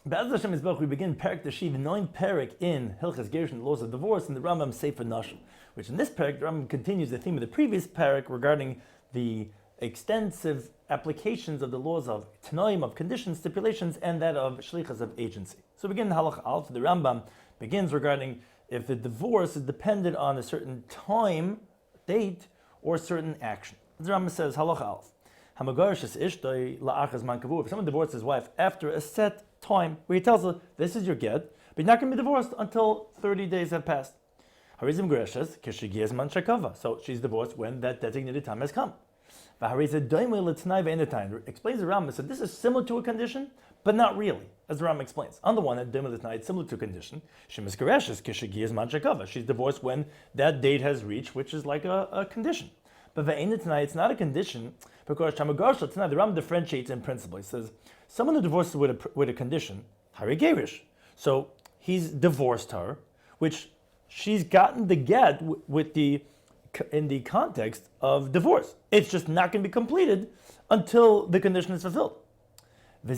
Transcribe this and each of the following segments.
Be'ez Hashem Yisbarach, we begin Perek Tashi, the 9th Perek in Hilchos Gerushin, the laws of divorce, and the Rambam Sefer Nashim, which in this Perek, the Rambam continues the theme of the previous Perek regarding the extensive applications of the laws of Tanoim, of conditions, stipulations, and that of Shlichas, of agency. So begin Halach Alf, the Rambam begins regarding if the divorce is dependent on a certain time, date, or a certain action. The Rambam says, Halach Alf, if someone divorces his wife after a set time where he tells her, this is your get, but you're not going to be divorced until 30 days have passed. So she's divorced when that designated time has come. Explains the Rambam, so this is similar to a condition, but not really, as the Rambam explains. On the one hand, it's similar to a condition. She's divorced when that date has reached, which is like a condition. But it's not a condition, because the Rambam differentiates in principle. He says, someone who divorces with a condition, Hari Gerish. So he's divorced her, which she's gotten the get in the context of divorce. It's just not going to be completed until the condition is fulfilled. In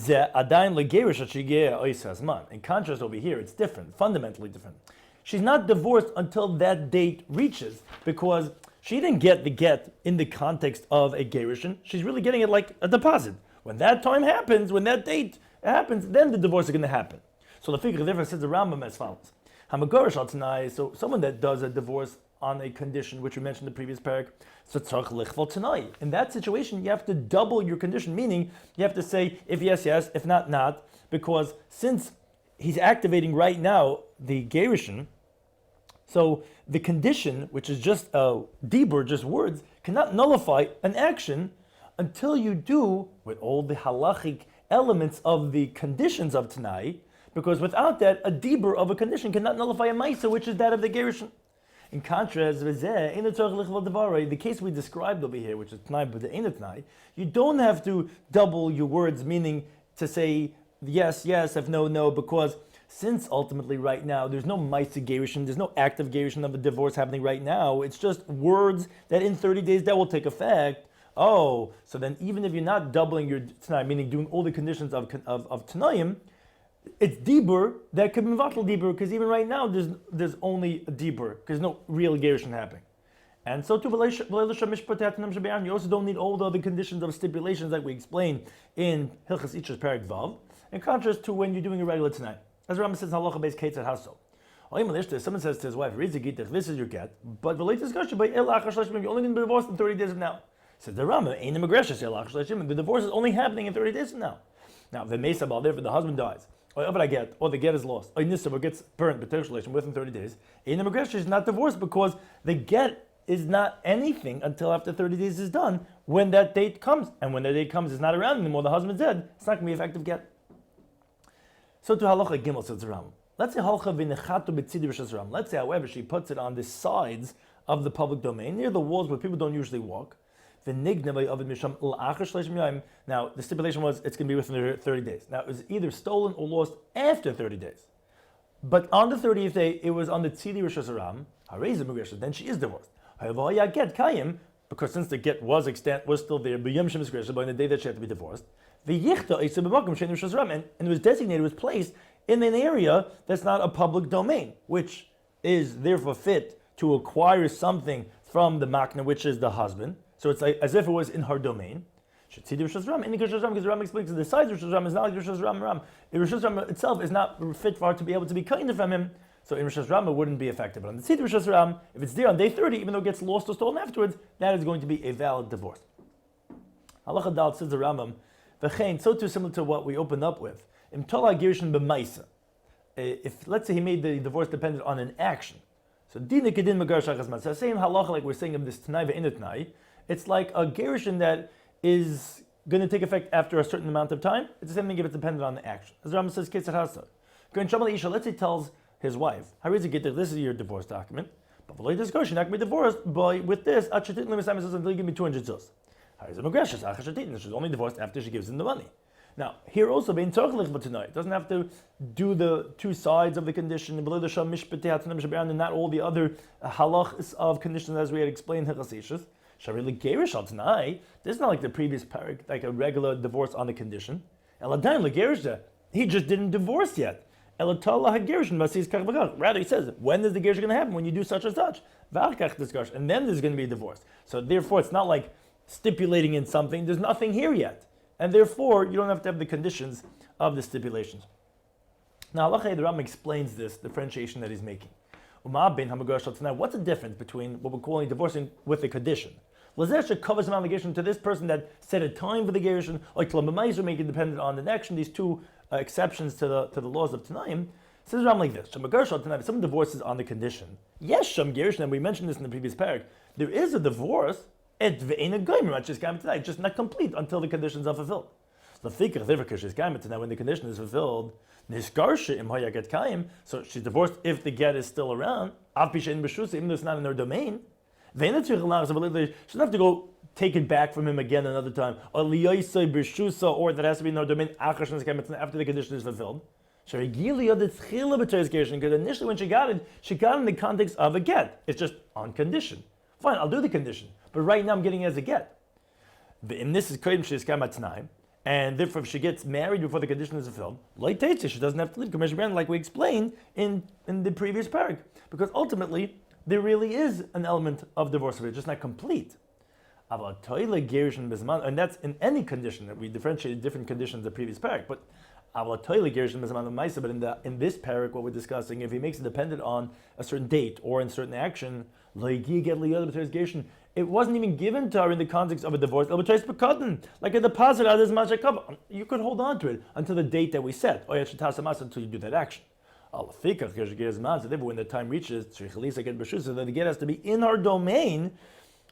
contrast over here, it's different, fundamentally different. She's not divorced until that date reaches, because she didn't get the get in the context of a gerushin. She's really getting it like a deposit. When that time happens, when that date happens, then the divorce is going to happen. So the figure therefore says the Rambam as follows. So someone that does a divorce on a condition, which we mentioned in the previous parak, in that situation, you have to double your condition, meaning you have to say, if yes, yes, if not, not, because since he's activating right now the gerushin, so the condition, which is just a dibur, just words, cannot nullify an action until you do with all the halachic elements of the conditions of Tanai, because without that, a dibur of a condition cannot nullify a maisa, which is that of the gerushin. In contrast, the case we described over here, which is Tanai but the Tanai, you don't have to double your words, meaning to say yes, yes, if no, no, because since ultimately right now there's no Maisa Gerushin, there's no active Gerushin of a divorce happening right now, it's just words that in 30 days that will take effect. Oh, so then even if you're not doubling your Tanai, meaning doing all the conditions of Tanaim, it's Dibur that could be Vatal Dibur, because even right now there's only a Dibur, because no real Gerushin happening. And so too, you also don't need all the other conditions of stipulations that we explained in Hilchos Ichus Perek Vav, in contrast to when you're doing a regular Tanai. As Rambam says, halacha based Ketzad Haso. Someone says to his wife, this is your get, but you're only going to be divorced in 30 days from now. Says the Rambam, the divorce is only happening in 30 days from now. Now, the Mesa Bal, therefore the husband dies, or the get is lost, or Nisa gets burnt, within 30 days, is not divorced because the get is not anything until after 30 days is done, when that date comes. And when that date comes, it's not around anymore, the husband's dead, it's not going to be effective get. So to halacha gimel says the Rambam. Let's say halacha v'nechatu b'tzidi rishas Rambam. Let's say, however, she puts it on the sides of the public domain, near the walls where people don't usually walk. Now, the stipulation was it's going to be within 30 days. Now, it was either stolen or lost after 30 days. But on the 30th day, it was on the tzidi rishas Rambam. Then she is divorced. Because since the get was still there, but in the day that she had to be divorced, and it was designated, was placed in an area that's not a public domain, which is therefore fit to acquire something from the makna, which is the husband. So it's like as if it was in her domain. Because the Rambam explains that the size of Rishas Ram is not like Rishas Ram. Rishas Ram itself is not fit for her to be able to be kind from him. So in Rishas Ram it wouldn't be effective. But on the Tzid Rishas Ram, if it's there on day 30, even though it gets lost or stolen afterwards, that is going to be a valid divorce. Halacha Dal says the Rambam, v'chein, so too similar to what we opened up with. Imtola Gerushin b'maisa. If let's say he made the divorce dependent on an action, so dina kedin megar shachas matzah. Same halacha like we're saying of this Tanai ve'inatnai. It's like a gerushin that is going to take effect after a certain amount of time. It's the same thing if it's dependent on the action. As Rambam says, Ketzad Hasa. Let's say he tells his wife, this is your divorce document, but you're not going to be divorced with this, until you give me 200 zuz. She's only divorced after she gives him the money. Now, here also, it doesn't have to do the two sides of the condition, and not all the other halachs of conditions as we had explained. This is not like the previous parak, like a regular divorce on the condition. He just didn't divorce yet. Rather, he says, when is the gerushin going to happen? When you do such and such. And then there's going to be a divorce. So therefore, it's not like stipulating in something. There's nothing here yet. And therefore, you don't have to have the conditions of the stipulations. Now, the Rambam explains this differentiation that he's making. What's the difference between what we're calling divorcing with a condition? Covers an obligation to this person that set a time for the gerushin, like to make it dependent on the action. These two exceptions to the laws of Tanaim. Says Rambam like this: if someone divorces on the condition, yes, Sham gerushin, and we mentioned this in the previous parak, there is a divorce. Just not complete until the conditions are fulfilled. When the condition is fulfilled, so she's divorced if the get is still around, even though it's not in her domain. She doesn't have to go take it back from him again another time, or that has to be in her domain after the condition is fulfilled. Because initially when she got it in the context of a get. It's just on condition. Fine, I'll do the condition, but right now I'm getting it as a get. And this is time. And therefore, if she gets married before the condition is fulfilled, she doesn't have to leave, like we explained in the previous parak. Because ultimately, there really is an element of divorce, it's just not complete. And that's in any condition that we differentiated different conditions in the previous parak. But in this parak, what we're discussing, if he makes it dependent on a certain date or in certain action, it wasn't even given to her in the context of a divorce, like a deposit. You could hold on to it until the date that we set, until you do that action. When the time reaches, so that the get has to be in her domain.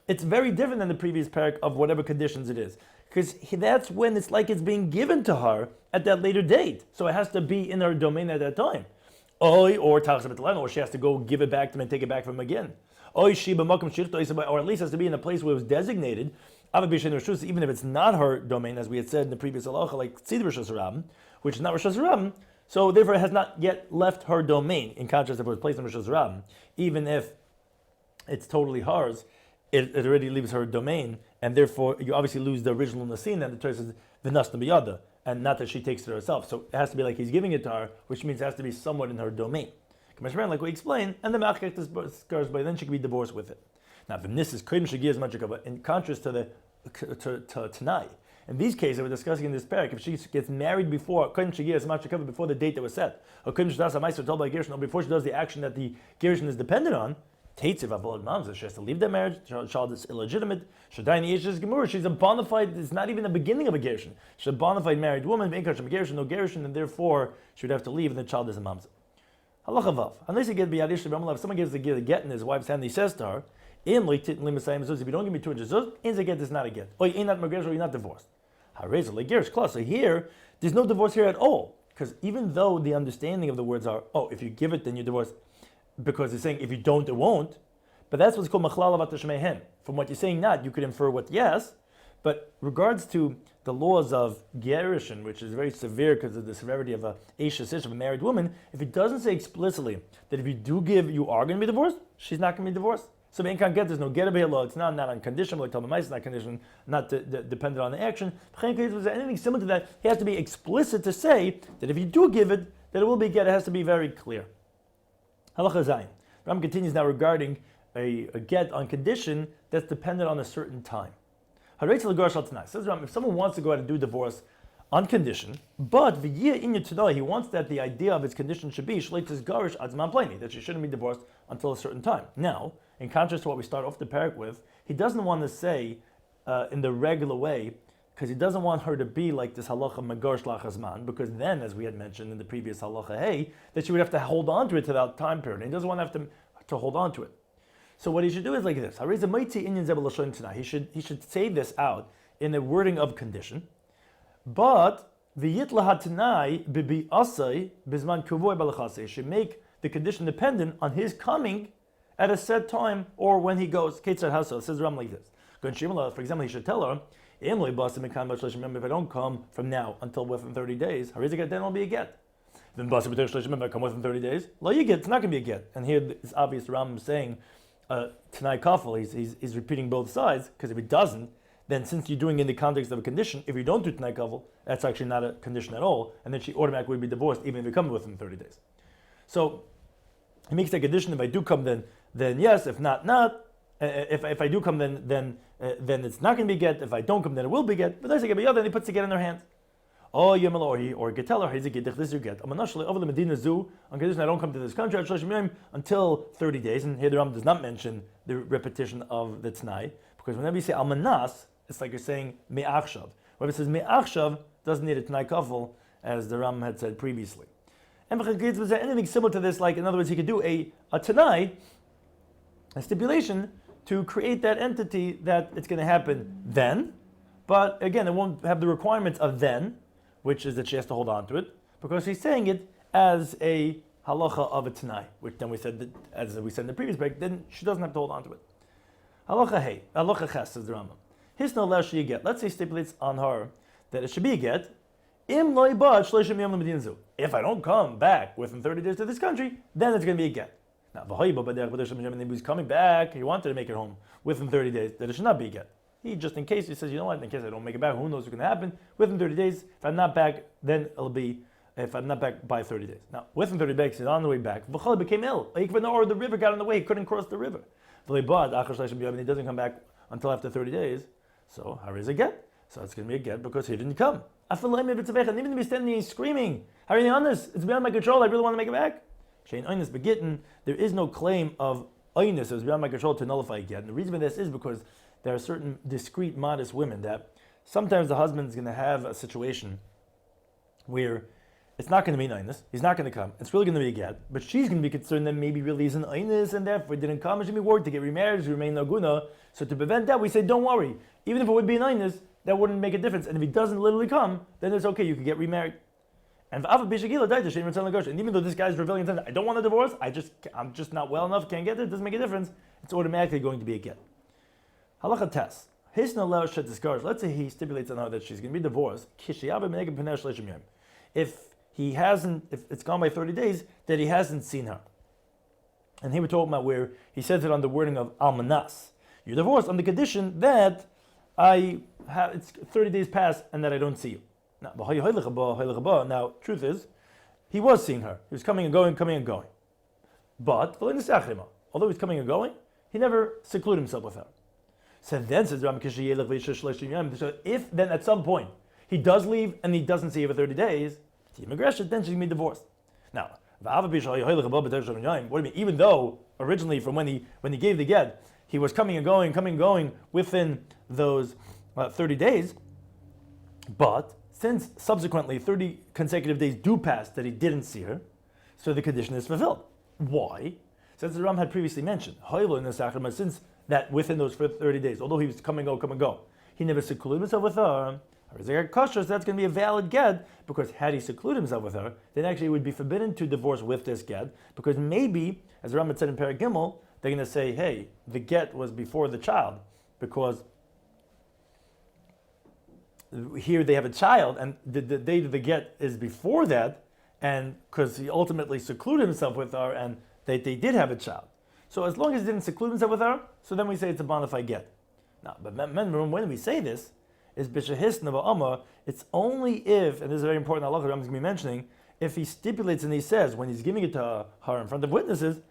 It's very different than the previous parak of whatever conditions it is. Because that's when it's like it's being given to her at that later date. So it has to be in her domain at that time. Or she has to go give it back to him and take it back from him again. Or at least has to be in a place where it was designated, even if it's not her domain, as we had said in the previous halacha, like Tzid Rosh Hashanah, which is not Rosh Hashanah, so therefore it has not yet left her domain, in contrast if it was placed in Rosh Hashanah. Even if it's totally hers, it already leaves her domain, and therefore you obviously lose the original nasin, and the Torah says v'nasna biyada, and not that she takes it herself. So it has to be like he's giving it to her, which means it has to be somewhat in her domain. Like we explained, and the machek discovers, but then she can be divorced with it. Now, this is in contrast to Tanai. In these cases, we're discussing in this parak, if she gets married before the date that was set, or before she does the action that the gerushin is dependent on, she has to leave the marriage, the child is illegitimate, she's a bona fide, it's not even the beginning of a gerushin. She's a bona fide married woman, no gerushin, and therefore she would have to leave, and the child is a mamza. Halacha vav. Unless you get biyadish if someone gives the get in his wife's hand, he says to her, if you don't give me 200 zuz, a get is not a get. Or you're not divorced. So here, there's no divorce here at all. Because even though the understanding of the words are, if you give it, then you're divorced, because it's saying if you don't, it won't. But that's what's called machlal avat shmehen. From what you're saying not, you could infer what yes, but regards to the laws of gerushin, which is very severe because of the severity of a eshes of a married woman, if it doesn't say explicitly that if you do give, you are going to be divorced, she's not going to be divorced. So in can't get, there's no get law. It's not unconditional, like Talmud it's not conditioned, not dependent on the action. If there's anything similar to that, he has to be explicit to say that if you do give it, that it will be get. It has to be very clear. Halacha Zayin. Ram continues now regarding a get on condition that's dependent on a certain time. Says Ram, if someone wants to go out and do divorce on condition, but he wants that the idea of its condition should be that she shouldn't be divorced until a certain time. Now, in contrast to what we start off the parak with, he doesn't want to say in the regular way, because he doesn't want her to be like this halacha megarsh lachazman, because then, as we had mentioned in the previous halacha, that she would have to hold on to it to that time period. And he doesn't want to have to hold on to it. So what he should do is like this. He should say this out in the wording of condition, but should make the condition dependent on his coming at a set time or when he goes. It says Ram like this. For example, he should tell her, if I don't come from now until within 30 days, then it'll be a get. Then if I come within 30 days, it's not going to be a get. And here it's obvious Ram is saying, Tanai Kafel, he's repeating both sides, because if he doesn't, then since you're doing it in the context of a condition, if you don't do Tanai Kavul, that's actually not a condition at all, and then she automatically would be divorced even if you come within 30 days. So he makes that condition: if I do come, then yes. If not, not. If I do come, then it's not going to be get. If I don't come, then it will be get. But there's a get, then he puts the get in their hands. Oh, Yemel or get tell her, he's a get. This is your get. Over the Medina Zoo on condition I don't come to this country until 30 days. And here the Rambam does not mention the repetition of the Tnai, because whenever you say Almanas, it's like you're saying Me'achshav. Whenever it says Me'achshav, doesn't need a Tnai Kafel, as the Rambam had said previously. And was there anything similar to this? Like, in other words, he could do a Tanai, a stipulation, to create that entity that it's going to happen then, but again, it won't have the requirements of then, which is that she has to hold on to it, because he's saying it as a halacha of a Tanai, which then we said that, as we said in the previous break, then she doesn't have to hold on to it. Halacha hey, halacha ches, says the Rambam. His no less she get. Let's say stipulates on her that it should be a get. Im loy bad shleishim yom l'medina zu. If I don't come back within 30 days to this country, then it's going to be a get. Now, he was coming back, he wanted to make it home within 30 days, that it should not be a get. He, just in case, he says, you know what, in case I don't make it back, who knows what's going to happen. Within 30 days, if I'm not back, then it'll be, if I'm not back by 30 days. Now, within 30 days, he's on the way back. V'chol became ill. Or the river got in the way, he couldn't cross the river. He doesn't come back until after 30 days. So, how is a get? So it's going to be a get because he didn't come. And even to be standing there screaming, how are you on this? It's beyond my control, I really want to make it back. There is no claim of oinus, it was beyond my control to nullify a get. And the reason for this is because there are certain discreet, modest women that sometimes the husband is going to have a situation where it's not going to be an oinus, he's not going to come, it's really going to be a get, but she's going to be concerned that maybe really is an oinus and therefore he didn't come, and she'll be worried to get remarried, to remain naguna. So to prevent that, we say, don't worry, even if it would be an oinus, that wouldn't make a difference. And if he doesn't literally come, then it's okay, you can get remarried. And even though this guy's revealing intent, I don't want a divorce, I'm just not well enough, can't get it, doesn't make a difference, it's automatically going to be a get. Halacha tes. Let's say he stipulates on her that she's going to be divorced. If it's gone by 30 days, that he hasn't seen her. And here we're talking about where he says it on the wording of almanas. You're divorced on the condition that it's 30 days past and that I don't see you. Now, truth is, he was seeing her. He was coming and going, coming and going. But, although he's coming and going, he never secluded himself with her. So then says so if then at some point he does leave and he doesn't see her for 30 days, then she's going to be divorced. Now, what do you mean? Even though originally from when he gave the get, he was coming and going within those 30 days, but since subsequently 30 consecutive days do pass that he didn't see her, so the condition is fulfilled. Why? Since the Ram had previously mentioned, since that within those 30 days, although he was come and go, he never secluded himself with her, so that's going to be a valid get, because had he secluded himself with her, then actually he would be forbidden to divorce with this get, because maybe, as the Ram had said in Perek Gimel, they're going to say, hey, the get was before the child, because here they have a child, and the date of the get is before that, and because he ultimately secluded himself with her, and they did have a child. So as long as he didn't seclude himself with her, so then we say it's a bona fide get. Now, but when we say this, is b'shehis neva it's only if, and this is very important, Allah I'm going to be mentioning, if he stipulates and he says, when he's giving it to her in front of witnesses,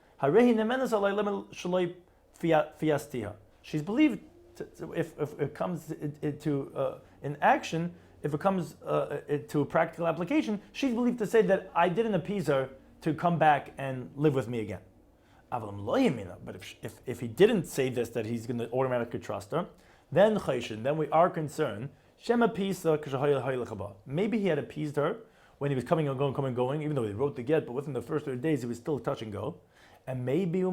she's believed if it comes into in action, if it comes to a practical application, she's believed to say that I didn't appease her to come back and live with me again. But if he didn't say this, that he's going to automatically trust her, then we are concerned. Maybe he had appeased her when he was coming and going, even though he wrote the get, but within the first 30 days he was still touch and go. And maybe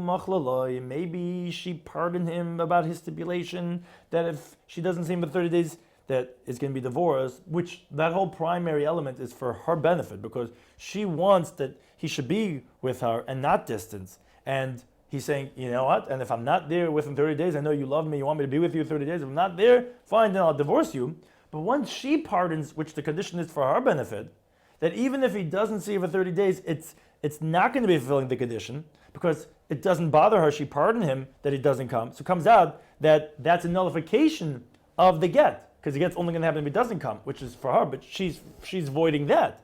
she pardoned him about his stipulation that if she doesn't see him for 30 days, that is going to be divorced, which that whole primary element is for her benefit, because she wants that he should be with her and not distance. And he's saying, you know what, and if I'm not there within 30 days, I know you love me, you want me to be with you 30 days, if I'm not there, fine, then I'll divorce you. But once she pardons, which the condition is for her benefit, that even if he doesn't see her for 30 days, it's not going to be fulfilling the condition, because it doesn't bother her, she pardoned him that he doesn't come. So it comes out that that's a nullification of the get, because the get's only going to happen if it doesn't come, which is for her, but she's voiding that.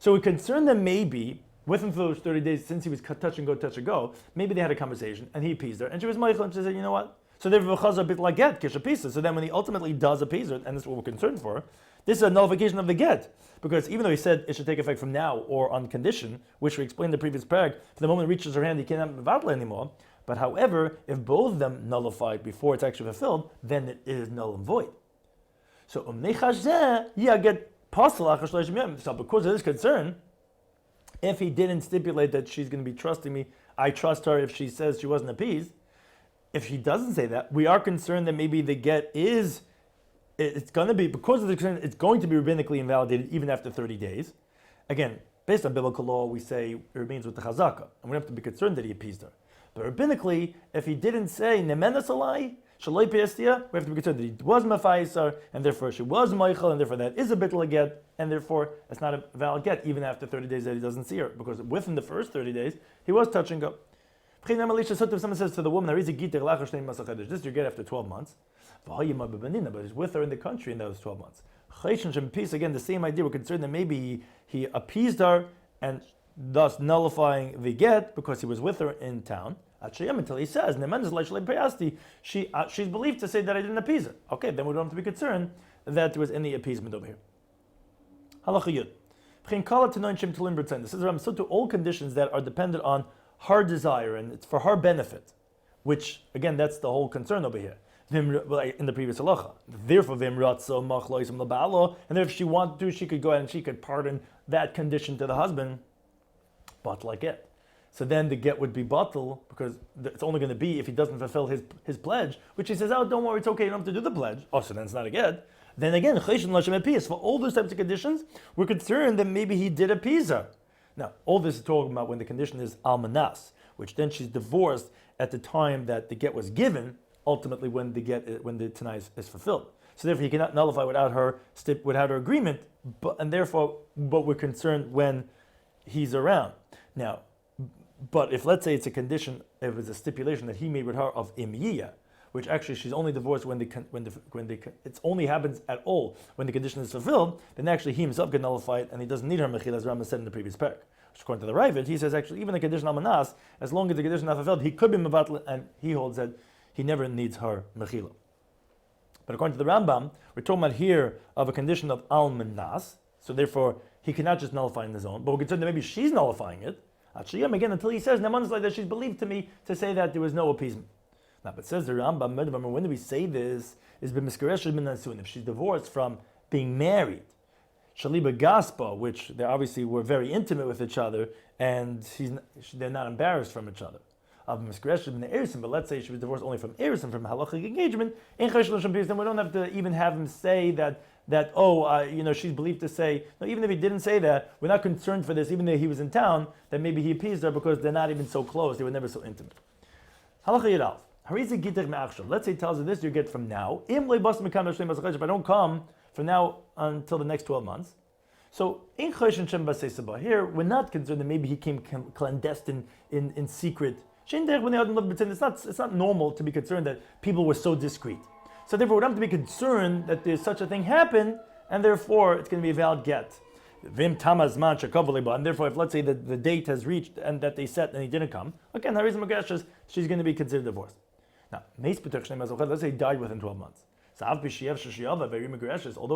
So we're concerned that maybe within those 30 days, since he was touch and go, maybe they had a conversation and he appeased her, and she was meichel, and she said, you know what? So therefore, a bit like get, kish apisa. So then when he ultimately does appease her, and this is what we're concerned for, this is a nullification of the get. Because even though he said it should take effect from now or on condition, which we explained in the previous parak, for the moment it reaches her hand, he can't mevatla anymore. But however, if both of them nullified before it's actually fulfilled, then it is null and void. So get so because of this concern, if he didn't stipulate that she's going to be trusting me, I trust her if she says she wasn't appeased. If he doesn't say that, we are concerned that maybe the get is, it's going to be, because of the concern, it's going to be rabbinically invalidated even after 30 days. Again, based on biblical law, we say it remains with the chazaka, and we have to be concerned that he appeased her. But rabbinically, if he didn't say nemenas alai, shaloi piestia, we have to be concerned that he was mafayisar, and therefore she was meichel, and therefore that is a bittul get, and therefore it's not a valid get even after 30 days that he doesn't see her, because within the first 30 days he was touching her. If someone says to the woman, this you get after 12 months, but he's with her in the country in those 12 months. Again, the same idea. We're concerned that maybe he appeased her and thus nullifying the get because he was with her in town. Until he says, she's believed to say that I didn't appease her. Okay, then we don't have to be concerned that there was any appeasement over here. Halacha Yud. This is so to all conditions that are dependent on her desire and it's for her benefit, which again that's the whole concern over here. In the previous halacha, therefore and if she wanted to, she could go ahead and she could pardon that condition to the husband, but like it. So then the get would be batal because it's only going to be if he doesn't fulfill his pledge, which he says, oh, don't worry, it's okay, you don't have to do the pledge. Oh, so then it's not a get. Then again, for all those types of conditions, we're concerned that maybe he did appease her. Now, all this is talking about when the condition is almanas, which then she's divorced at the time that the get was given, ultimately when the tanai is fulfilled. So therefore, he cannot nullify without her agreement, but we're concerned when he's around. Now, but if let's say it's a condition, if it's a stipulation that he made with her of imiyah, which actually she's only divorced when it only happens at all when the condition is fulfilled, then actually he himself can nullify it and he doesn't need her mechila, as Rambam said in the previous parak. According to the Ravid, he says actually even the condition almanas, as long as the condition is not fulfilled, he could be mevatl, and he holds that he never needs her mechila. But according to the Rambam, we're talking about here of a condition of almanas, so therefore he cannot just nullify in his own, but we're concerned that maybe she's nullifying it. Again, until he says, like that she's believed to me to say that there was no appeasement. Now, but says the Rambam, when do we say this? Is if she's divorced from being married, Shaliba Gaspa, which they obviously were very intimate with each other, and they're not embarrassed from each other. But let's say she was divorced only from Erisin, from halachic engagement, then we don't have to even have him say that she's believed to say, no, even if he didn't say that, we're not concerned for this, even though he was in town, that maybe he appeased her because they're not even so close, they were never so intimate. Halacha Yidalf. Let's say he tells her this, you get from now. If I don't come from now until the next 12 months. So, here, we're not concerned that maybe he came clandestine in secret. It's not normal to be concerned that people were so discreet. So therefore, we don't have to be concerned that there's such a thing happen, and therefore it's going to be a valid get. And therefore, if let's say that the date has reached and that they set and he didn't come, again, she's going to be considered divorced. Now, let's say he died within 12 months. Although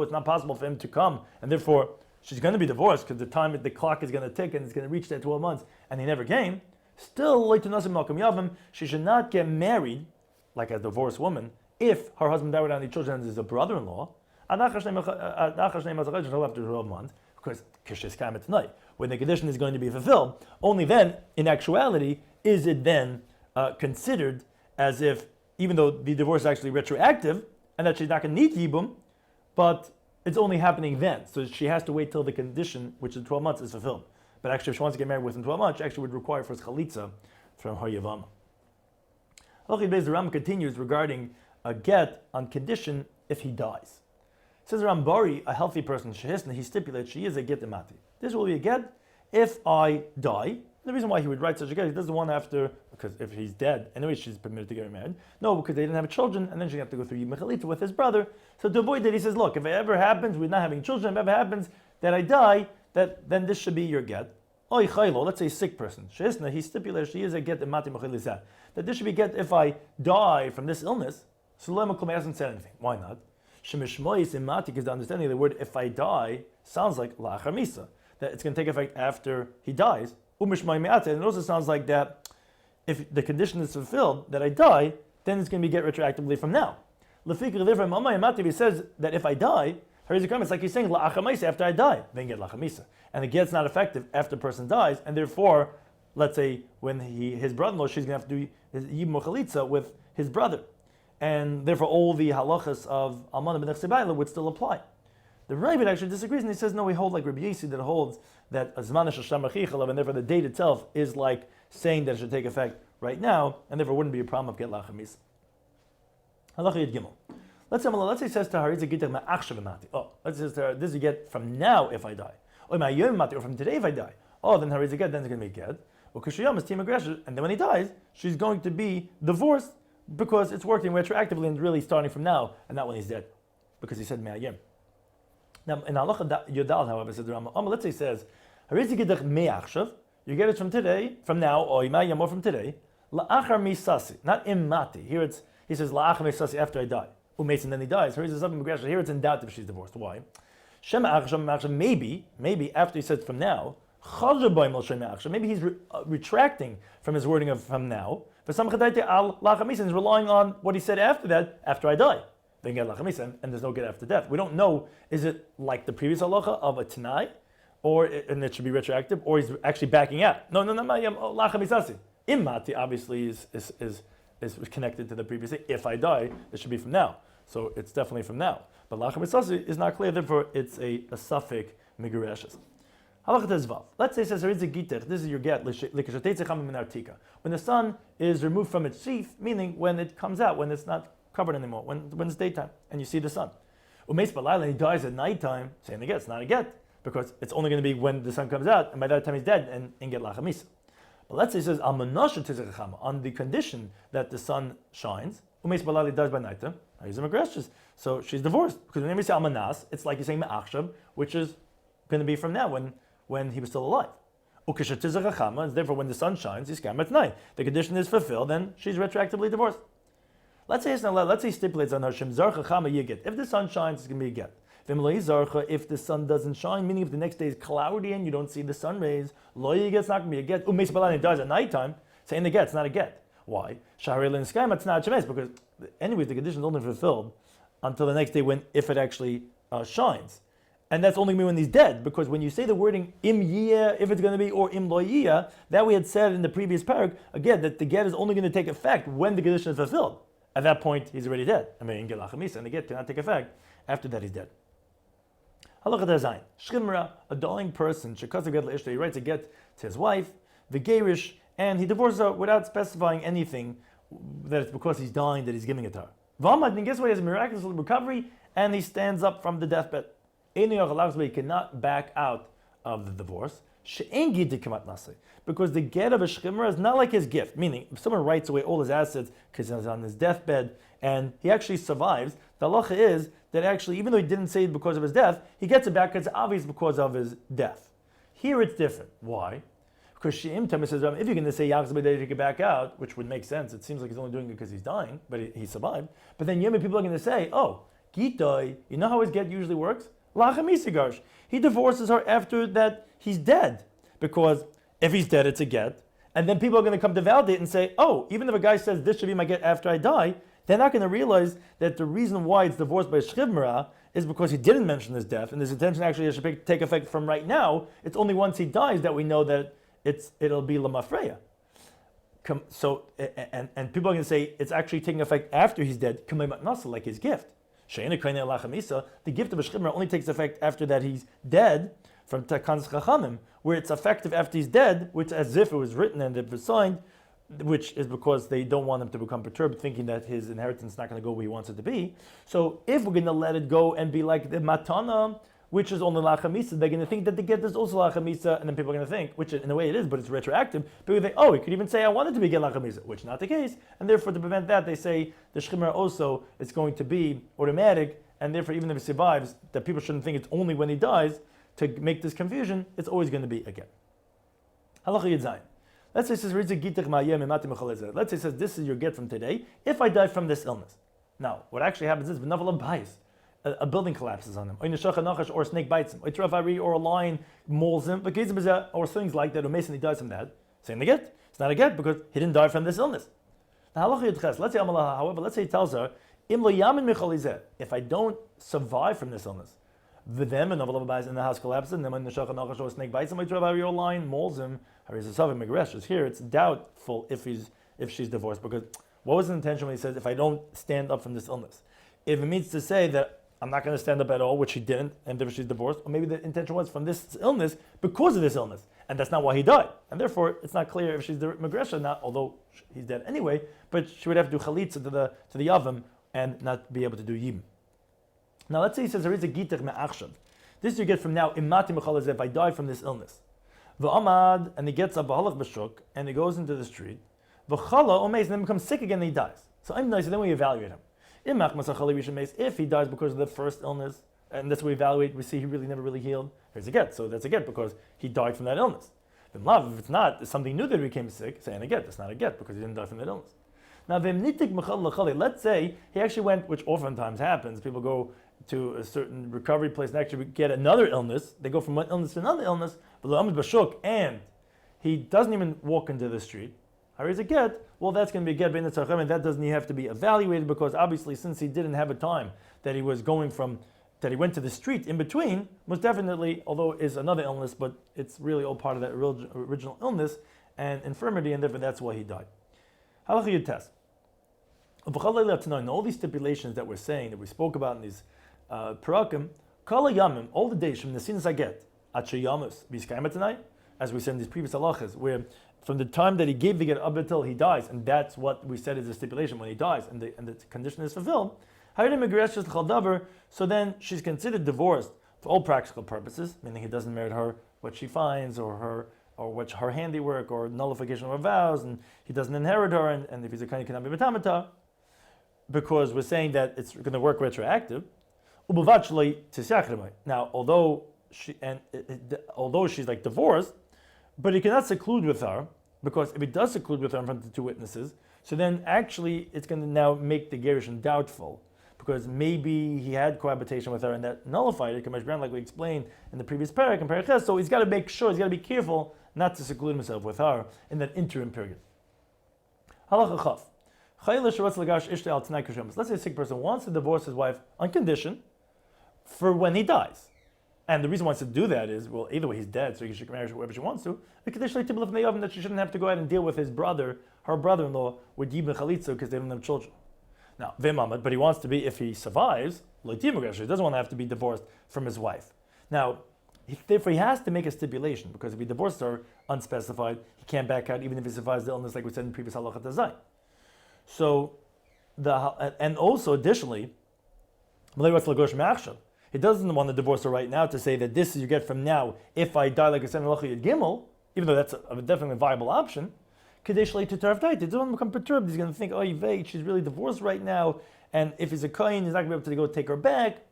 it's not possible for him to come, and therefore she's going to be divorced because the clock is going to tick and it's going to reach that 12 months, and he never came, still, she should not get married like a divorced woman if her husband died without any children and is a brother-in-law. After 12 months, because when the condition is going to be fulfilled, only then, in actuality, is it then considered as if, even though the divorce is actually retroactive, and that she's not going to need Yibum, but it's only happening then. So she has to wait till the condition, which is 12 months, is fulfilled. But actually, if she wants to get married within 12 months, she actually would require first chalitza from her Yavama. The Rambam continues regarding a get on condition if he dies. Says Rambari, a healthy person, he stipulates she is a get emati. This will be a get if I die. The reason why he would write such a get, he doesn't want after, because if he's dead, anyway, she's permitted to get married. No, because they didn't have children, and then she'd have to go through Mechalita with his brother. So to avoid that, he says, look, if it ever happens, we're not having children, if it ever happens that I die, then this should be your get. Oy chaylo, let's say a sick person. Sheisna, he stipulates, she is a get imati mechalisa. That this should be get if I die from this illness. So Lema Klum hasn't said anything. Why not? Shemishmois imati, because the understanding of the word if I die sounds like la'achar misa, that it's going to take effect after he dies. Umishmoi me'ate, and it also sounds like that if the condition is fulfilled, that I die, then it's going to be get retroactively from now. Lefik Rivra Mama Imati, he says that if I die, it's like he's saying la'achar misa after I die, then get la'achar misa. And the get's not effective after the person dies, and therefore, let's say when his brother-in-law, she's going to have to do his yibum chalitza with his brother. And therefore all the halachas of Almana B'nech Sebayla would still apply. The Ravid actually disagrees, and he says, no, we hold like Rabbi Yisi that holds that Azmanish Hashem Achichalav, and therefore the date itself is like saying that it should take effect right now, and therefore wouldn't be a problem of get lachamis. Halacha Yid Gimel. Let's say it says to her, let's say to her, this you get from now if I die. Or from today if I die. Oh, then her is a get, then it's going to be get. And then when he dies, she's going to be divorced because it's working retroactively and really starting from now and not when he's dead. Because he said me'ayim. Now in Halacha Yodal, however, says the Rambam, let's say it says, you get it from today, from now, or imayim, or from today, la'achar misasi, not imati. Here he says la'achar misasi after I die. Umeis, and then he dies. Here it's in doubt if she's divorced. Why? Maybe after he says from now, maybe he's retracting from his wording of from now. For some he's relying on what he said after that, after I die. Then get lachamisa, and there's no get after death. We don't know, is it like the previous halacha of a tanai, and it should be retroactive, or he's actually backing out. No, lachamisasi. Imati obviously is connected to the previous thing. If I die, it should be from now. So it's definitely from now. But lachamisasi is not clear, therefore it's a suffix migureshes. Halakha Tezvav. Let's say it says there is a gitech. This is your get. When the sun is removed from its sheath, meaning when it comes out, when it's not covered anymore, when it's daytime and you see the sun. Umeis balayla, he dies at nighttime, saying the get, it's not a get, because it's only going to be when the sun comes out, and by that time he's dead and get lachamisa. But let's say it says al manasha tizechama, on the condition that the sun shines. Umeis balayla dies by nighttime. He's a magreshes. So she's divorced, because whenever you say al manas, it's like you're saying me'achshav, which is going to be from now when he was still alive. And therefore when the sun shines, he's kam at night. The condition is fulfilled, then she's retroactively divorced. Let's say stipulates on her Shem Zarcha Chama Yigit. If the sun shines, it's going to be a get. If the sun doesn't shine, meaning if the next day is cloudy and you don't see the sun rays, Lo Yigit, it's not going to be a get. Umeis Balani dies at nighttime, saying the get, it's not a get. Why? Shaharil in Sky, it's not Shemes, because anyways, the condition is only fulfilled until the next day if it actually shines. And that's only when he's dead, because when you say the wording im yiyah, if it's going to be, or im lo yiyah, that we had said in the previous parak, again, that the get is only going to take effect when the condition is fulfilled. At that point, he's already dead. I mean, get lachamisa, and the get cannot take effect after that he's dead. Halacha Dazayin. Shchimra, a dying person, shekasav get le'ishta, he writes a get to his wife, v'gerish, and he divorces her without specifying anything that it's because he's dying that he's giving it to her. V'amad, and guess what? He has a miraculous recovery, and he stands up from the deathbed. He cannot back out of the divorce. Because the get of a shchimra is not like his gift. Meaning, if someone writes away all his assets because he's on his deathbed and he actually survives, the halacha is that actually, even though he didn't say it because of his death, he gets it back because it's obvious because of his death. Here it's different. Why? Because She'im Tema says, if you're going to say Yachzabed to take it back out, which would make sense, it seems like he's only doing it because he's dying, but he survived. But then Yemi people are going to say, oh, Gitoi, you know how his get usually works? Lachamisigarsh. He divorces her after that he's dead. Because if he's dead, it's a get. And then people are going to come to validate and say, oh, even if a guy says this should be my get after I die, they're not going to realize that the reason why it's divorced by Shchivmara is because he didn't mention his death, and his intention actually should take effect from right now. It's only once he dies that we know that it'll be Lamafreya. So, and people are going to say it's actually taking effect after he's dead, like his gift. The gift of a shchimra only takes effect after that he's dead, from Takans Chachamim, where it's effective after he's dead, which as if it was written and it was signed, which is because they don't want him to become perturbed, thinking that his inheritance is not going to go where he wants it to be. So if we're going to let it go and be like the matana, which is only lachamisa, they're going to think that the get is also lachamisa, and then people are going to think, which in a way it is, but it's retroactive. People think, oh, he could even say I wanted to be get lachamisa, which is not the case, and therefore to prevent that, they say the shchimra also is going to be automatic, and therefore even if he survives, that people shouldn't think it's only when he dies. To make this confusion, it's always going to be a get. Halacha Yud Zayin. Let's say it says, let's say it says, this is your get from today, if I die from this illness. Now, what actually happens is, a building collapses on him, or a snake bites him, or a lion mauls him, or things like that, or Mason, he dies from that. Saying the get, it's not a get because he didn't die from this illness. Now, let's say, however, let's say he tells her, if I don't survive from this illness, the them and in the house collapses, and then when the snake bites him, or lion mauls him, here it's doubtful if she's divorced, because what was the intention when he says, if I don't stand up from this illness? If it means to say that I'm not going to stand up at all, which she didn't, and therefore she's divorced, or maybe the intention was from this illness because of this illness, and that's not why he died. And therefore, it's not clear if she's the Megresha, not although he's dead anyway, but she would have to do chalitza to the yavam and not be able to do yim. Now let's say he says there is a gitach me'achshav. This you get from now, imati mechalazeh, if I die from this illness. V'amad, and he gets up b'halach b'shuk, and he goes into the street. V'chala omeis, and then becomes sick again, and he dies. So I'm nice, and then we evaluate him. If he dies because of the first illness, and that's what we evaluate, we see he really never really healed, here's a get. So that's a get because he died from that illness. If it's not, it's something new that he became sick, saying a get. That's not a get because he didn't die from that illness. Now, let's say he actually went, which oftentimes happens, people go to a certain recovery place and actually get another illness. They go from one illness to another illness, and he doesn't even walk into the street. How is a get? Well, that's going to be a get, and that doesn't even have to be evaluated because obviously, since he didn't have a time that he was going from, that he went to the street in between, most definitely, although it is another illness, but it's really all part of that original illness and infirmity, and therefore that's why he died. Halacha Yud Tes. All these stipulations that we're saying, that we spoke about in these parakim, kala yamim, all the days from the sinas I get, acha yamus, biskayma tonight, as we said in these previous halachas, where from the time that he gave the get up until he dies, and that's what we said is a stipulation when he dies, and the condition is fulfilled, so then she's considered divorced for all practical purposes, meaning he doesn't merit her what she finds, or what her handiwork, or nullification of her vows, and he doesn't inherit her, and if he's a kind, he cannot be betamata, because we're saying that it's going to work retroactive. Now, although she's like divorced, but he cannot seclude with her, because if he does seclude with her in front of the two witnesses, so then actually it's going to now make the gerushin doubtful, because maybe he had cohabitation with her and that nullified it, like we explained in the previous parak, and parak. So he's got to make sure, he's got to be careful not to seclude himself with her in that interim period. Halacha Chaf. Let's say a sick person wants to divorce his wife on condition for when he dies. And the reason he wants to do that is, well, either way he's dead, so she can marry whoever she wants to. The condition that she shouldn't have to go ahead and deal with his brother, her brother-in-law, with Yibn Chalitza because they don't have children. Now, but he wants to be, if he survives, he doesn't want to have to be divorced from his wife. Now, therefore he has to make a stipulation, because if he divorces her unspecified, he can't back out even if he survives the illness, like we said in previous halakha tazai. So, and also additionally, he doesn't want to divorce her right now to say that this is you get from now if I die, like I said in Halacha Yud Gimel, even though that's definitely a viable option. He doesn't want to become perturbed. He's going to think, oh, she's really divorced right now, and if he's a kohen, he's not going to be able to go take her back.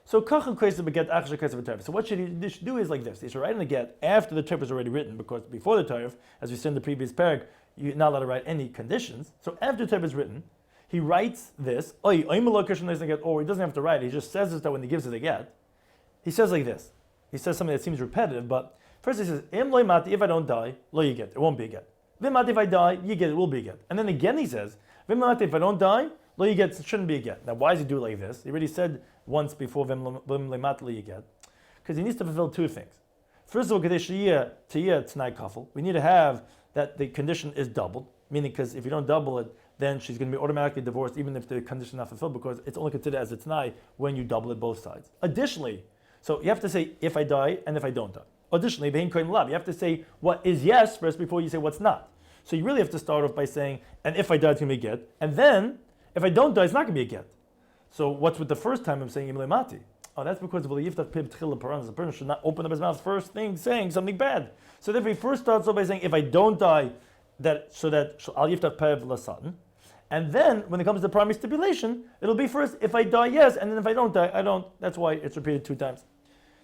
So what should he do is like this. He should write in the get after the Torah is already written, because before the Torah, as we said in the previous parak, you're not allowed to write any conditions. So after the Torah is written, he writes this, or he doesn't have to write it, he just says this that when he gives it the get. He says like this. He says something that seems repetitive, but first he says, if I don't die, you get, it won't be a get. If I die, you get, it will be a get. And then again he says, if I don't die, you get, it shouldn't be a get. Now why does he do it like this? He already said once before, you get. Because he needs to fulfill two things. First of all, we need to have that the condition is doubled, meaning because if you don't double it, then she's going to be automatically divorced even if the condition is not fulfilled, because it's only considered as a t'nai when you double it both sides. Additionally, so you have to say if I die and if I don't die. Additionally, you have to say what is yes first before you say what's not. So you really have to start off by saying, and if I die, it's going to be a get. And then, if I don't die, it's not going to be a get. So what's with the first time I'm saying Imle Mati? Oh, that's because the person should not open up his mouth first thing saying something bad. So therefore he first starts off by saying, if I don't die, that Al Yiftach Pev Lasatan. And then when it comes to the primary stipulation, it'll be first, if I die, yes, and then if I don't die, I don't. That's why it's repeated 2 times.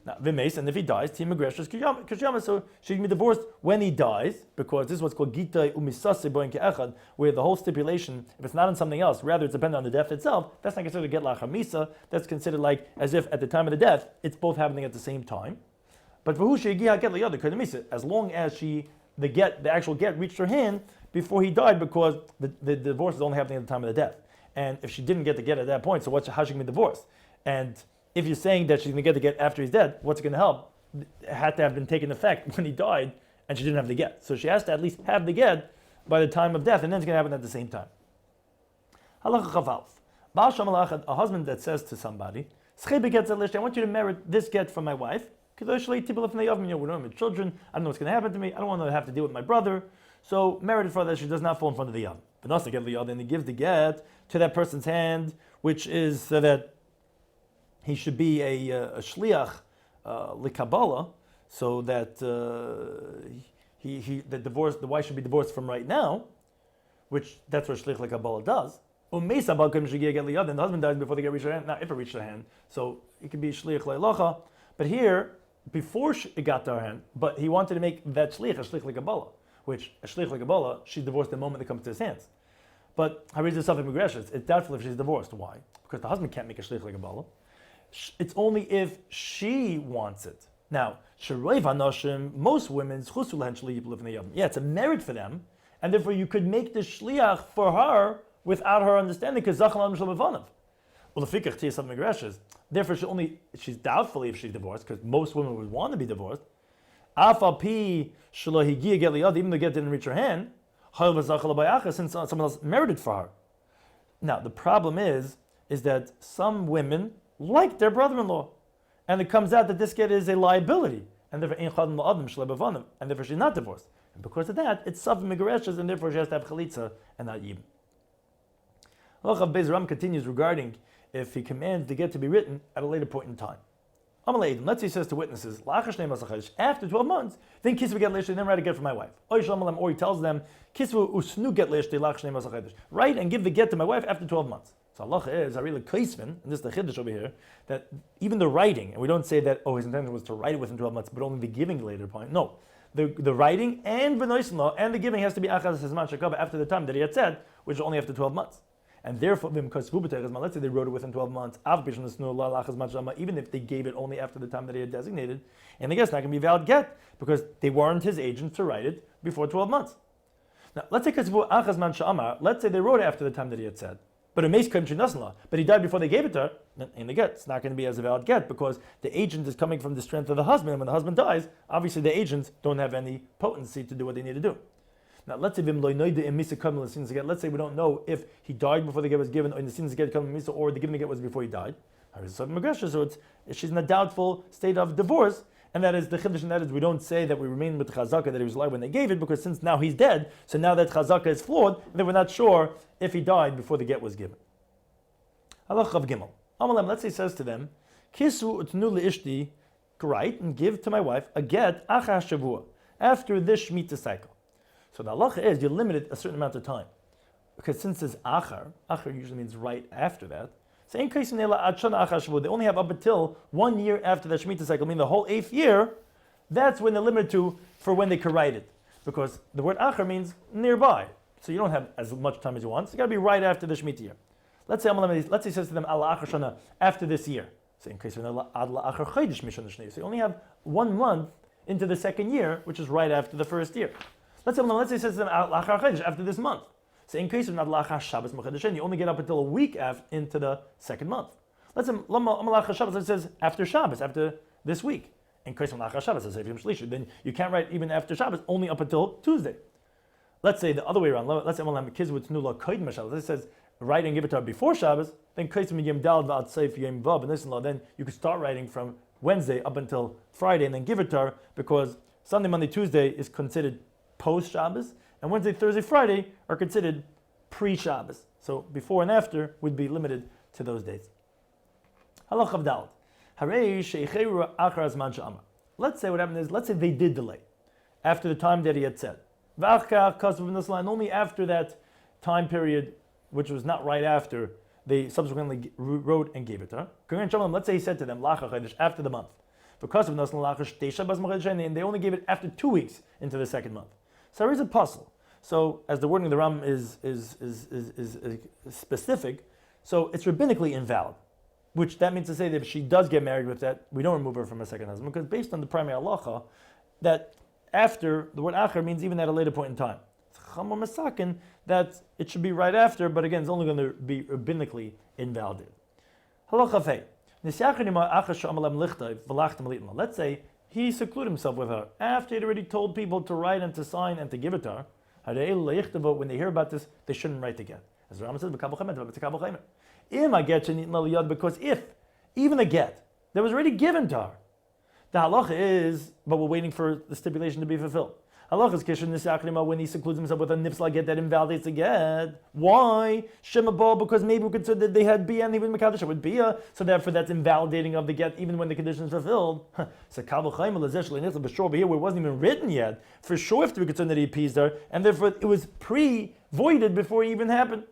Now, Vimes, and if he dies, Tima Greshas Kishama, so she can be divorced when he dies, because this is what's called Gita Umisase Boin Ke'echad, where the whole stipulation, if it's not on something else, rather it's dependent on the death itself, that's not considered get lachar misa, that's considered like as if at the time of the death, it's both happening at the same time. But for who she get liyada misa, as long as the actual get reached her hand before he died, because the divorce is only happening at the time of the death. And if she didn't get the get at that point, so how's she going to be divorced? And if you're saying that she's going to get the get after he's dead, what's going to help? It had to have been taken effect when he died, and she didn't have the get. So she has to at least have the get by the time of death, and then it's going to happen at the same time. Halacha Chavalf. A husband that says to somebody, I want you to merit this get from my wife. We don't have children. I don't know what's going to happen to me. I don't want to have to deal with my brother. So merit it for that she does not fall in front of the yad. But also get the yad, and he gives the get to that person's hand, which is so that he should be a shliach likabala, so that the wife should be divorced from right now, which that's what shliach likabala does. And the husband dies before they get reached their hand. Not if it reached their hand, so it could be shliach leilacha. But here, before it got to her hand, but he wanted to make that shliach a shliach likabala, which a shliach likabala, she's divorced the moment it comes to his hands. But I raise this up in Megreshes. It's doubtful if she's divorced. Why? Because the husband can't make a shliach likabala. It's only if she wants it. Now, most women, yeah, it's a merit for them, and therefore you could make the shliach for her without her understanding, because therefore she's doubtful if she's divorced, because most women would want to be divorced. Even though the get didn't reach her hand, since someone else merited for her. Now, the problem is that some women like their brother-in-law, and it comes out that this get is a liability, and therefore she's not divorced. And because of that, it's Sav Megareshes, and therefore she has to have Chalitza and not Yibam. Halacha Beis Ram continues regarding if he commands the get to be written at a later point in time. Let's say he says to witnesses, after 12 months, then kisvu get lesh, then write a get for my wife. Or he tells them, kisvu usnu get lesh, write and give the get to my wife after 12 months. So Allah is Harila Kaisvin, and this is the Chiddush over here, that even the writing, and we don't say that, his intention was to write it within 12 months, but only the giving later point. No. The writing and B'noisen and the giving has to be Achaz Hezman Shakava after the time that he had said, which is only after 12 months. And therefore, let's say they wrote it within 12 months, even if they gave it only after the time that he had designated, and I guess not going to be a valid get, because they weren't his agents to write it before 12 months. Now, let's say they wrote it after the time that he had said, but he died before they gave it to her, then in the get, it's not going to be as a valid get, because the agent is coming from the strength of the husband, and when the husband dies, obviously the agents don't have any potency to do what they need to do. Now, let's say let's say we don't know if he died before the get was given, or in the sins get or the given get was before he died. So she's in a doubtful state of divorce, and that is the chiddush, and that is we don't say that we remain with the chazaka that he was alive when they gave it, because since now he's dead, so now that chazaka is flawed, then we're not sure if he died before the get was given. Halach Chav Gimel. Let's say he says to them, Kisu utnu leishti, write and give to my wife a get achar shavua, after this Shemitah cycle. So the halacha is you're limited a certain amount of time, because since it's achar usually means right after that. So in case they only have up until 1 year after the Shemitah cycle, meaning the whole 8th year. That's when they're limited to for when they can write it, because the word achar means nearby. So you don't have as much time as you want. So you got to be right after the Shemitah year. Let's say he says to them Allah achar shana, after this year. So in case so you only have 1 month into the 2nd year, which is right after the 1st year. Let's say he says to them after this month. So in case of not Shabbos Mechadeshen, you only get up until a week into the 2nd month. Let's say Shabbos, it says after Shabbos, after this week. In case of Shabbos, then you can't write even after Shabbos, only up until Tuesday. Let's say the other way around. Let's say it says write and give it to her before Shabbos. Then then you could start writing from Wednesday up until Friday, and then give it to her, because Sunday, Monday, Tuesday is considered post-Shabbos, and Wednesday, Thursday, Friday are considered pre-Shabbos. So before and after would be limited to those days. Halach Avdal. Let's say what happened is, let's say they did delay after the time that he had said. And only after that time period, which was not right after, they subsequently wrote and gave it to her. Let's say he said to them, after the month. And they only gave it after 2 weeks into the second month. So there is a puzzle. So as the wording of the Rambam is specific, so it's rabbinically invalid. Which that means to say that if she does get married with that, we don't remove her from her second husband, because based on the primary halacha, that after, the word acher means even at a later point in time. It's chamor masakin that it should be right after, but again, it's only going to be rabbinically invalidated. Halacha fei. Let's say he secluded himself with her after he'd already told people to write and to sign and to give it to her. When they hear about this, they shouldn't write the get. As the Rambam says, because if even a get that was already given to her, the halacha is, but we're waiting for the stipulation to be fulfilled. Halacha is kishin nisachrima when he secludes himself with a nifsla get that invalidates the get. Why? Shemabal, because maybe we could say that they had bia and he was mekadosh with bia, so therefore that's invalidating of the get even when the condition is fulfilled. So kabel chaim lezesh but sure over here where it wasn't even written yet, for sure if we could say that he appeased her, and therefore it was pre-voided before it even happened.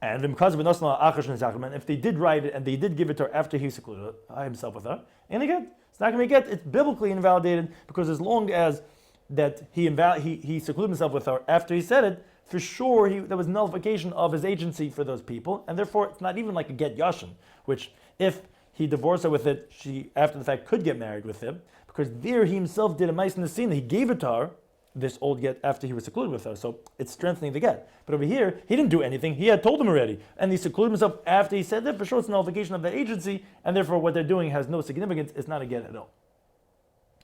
And if they did write it and they did give it to her after he secluded himself with her, and again, it's not going to get, it's biblically invalidated, because as long as that he secluded himself with her after he said it, for sure there was nullification of his agency for those people, and therefore it's not even like a get yashin, which if he divorced her with it, she after the fact could get married with him, because there he himself did a mice in the scene, he gave it to her, this old get after he was secluded with her, so it's strengthening the get. But over here, he didn't do anything, he had told him already, and he secluded himself after he said that, for sure it's nullification of the agency, and therefore what they're doing has no significance, it's not a get at all.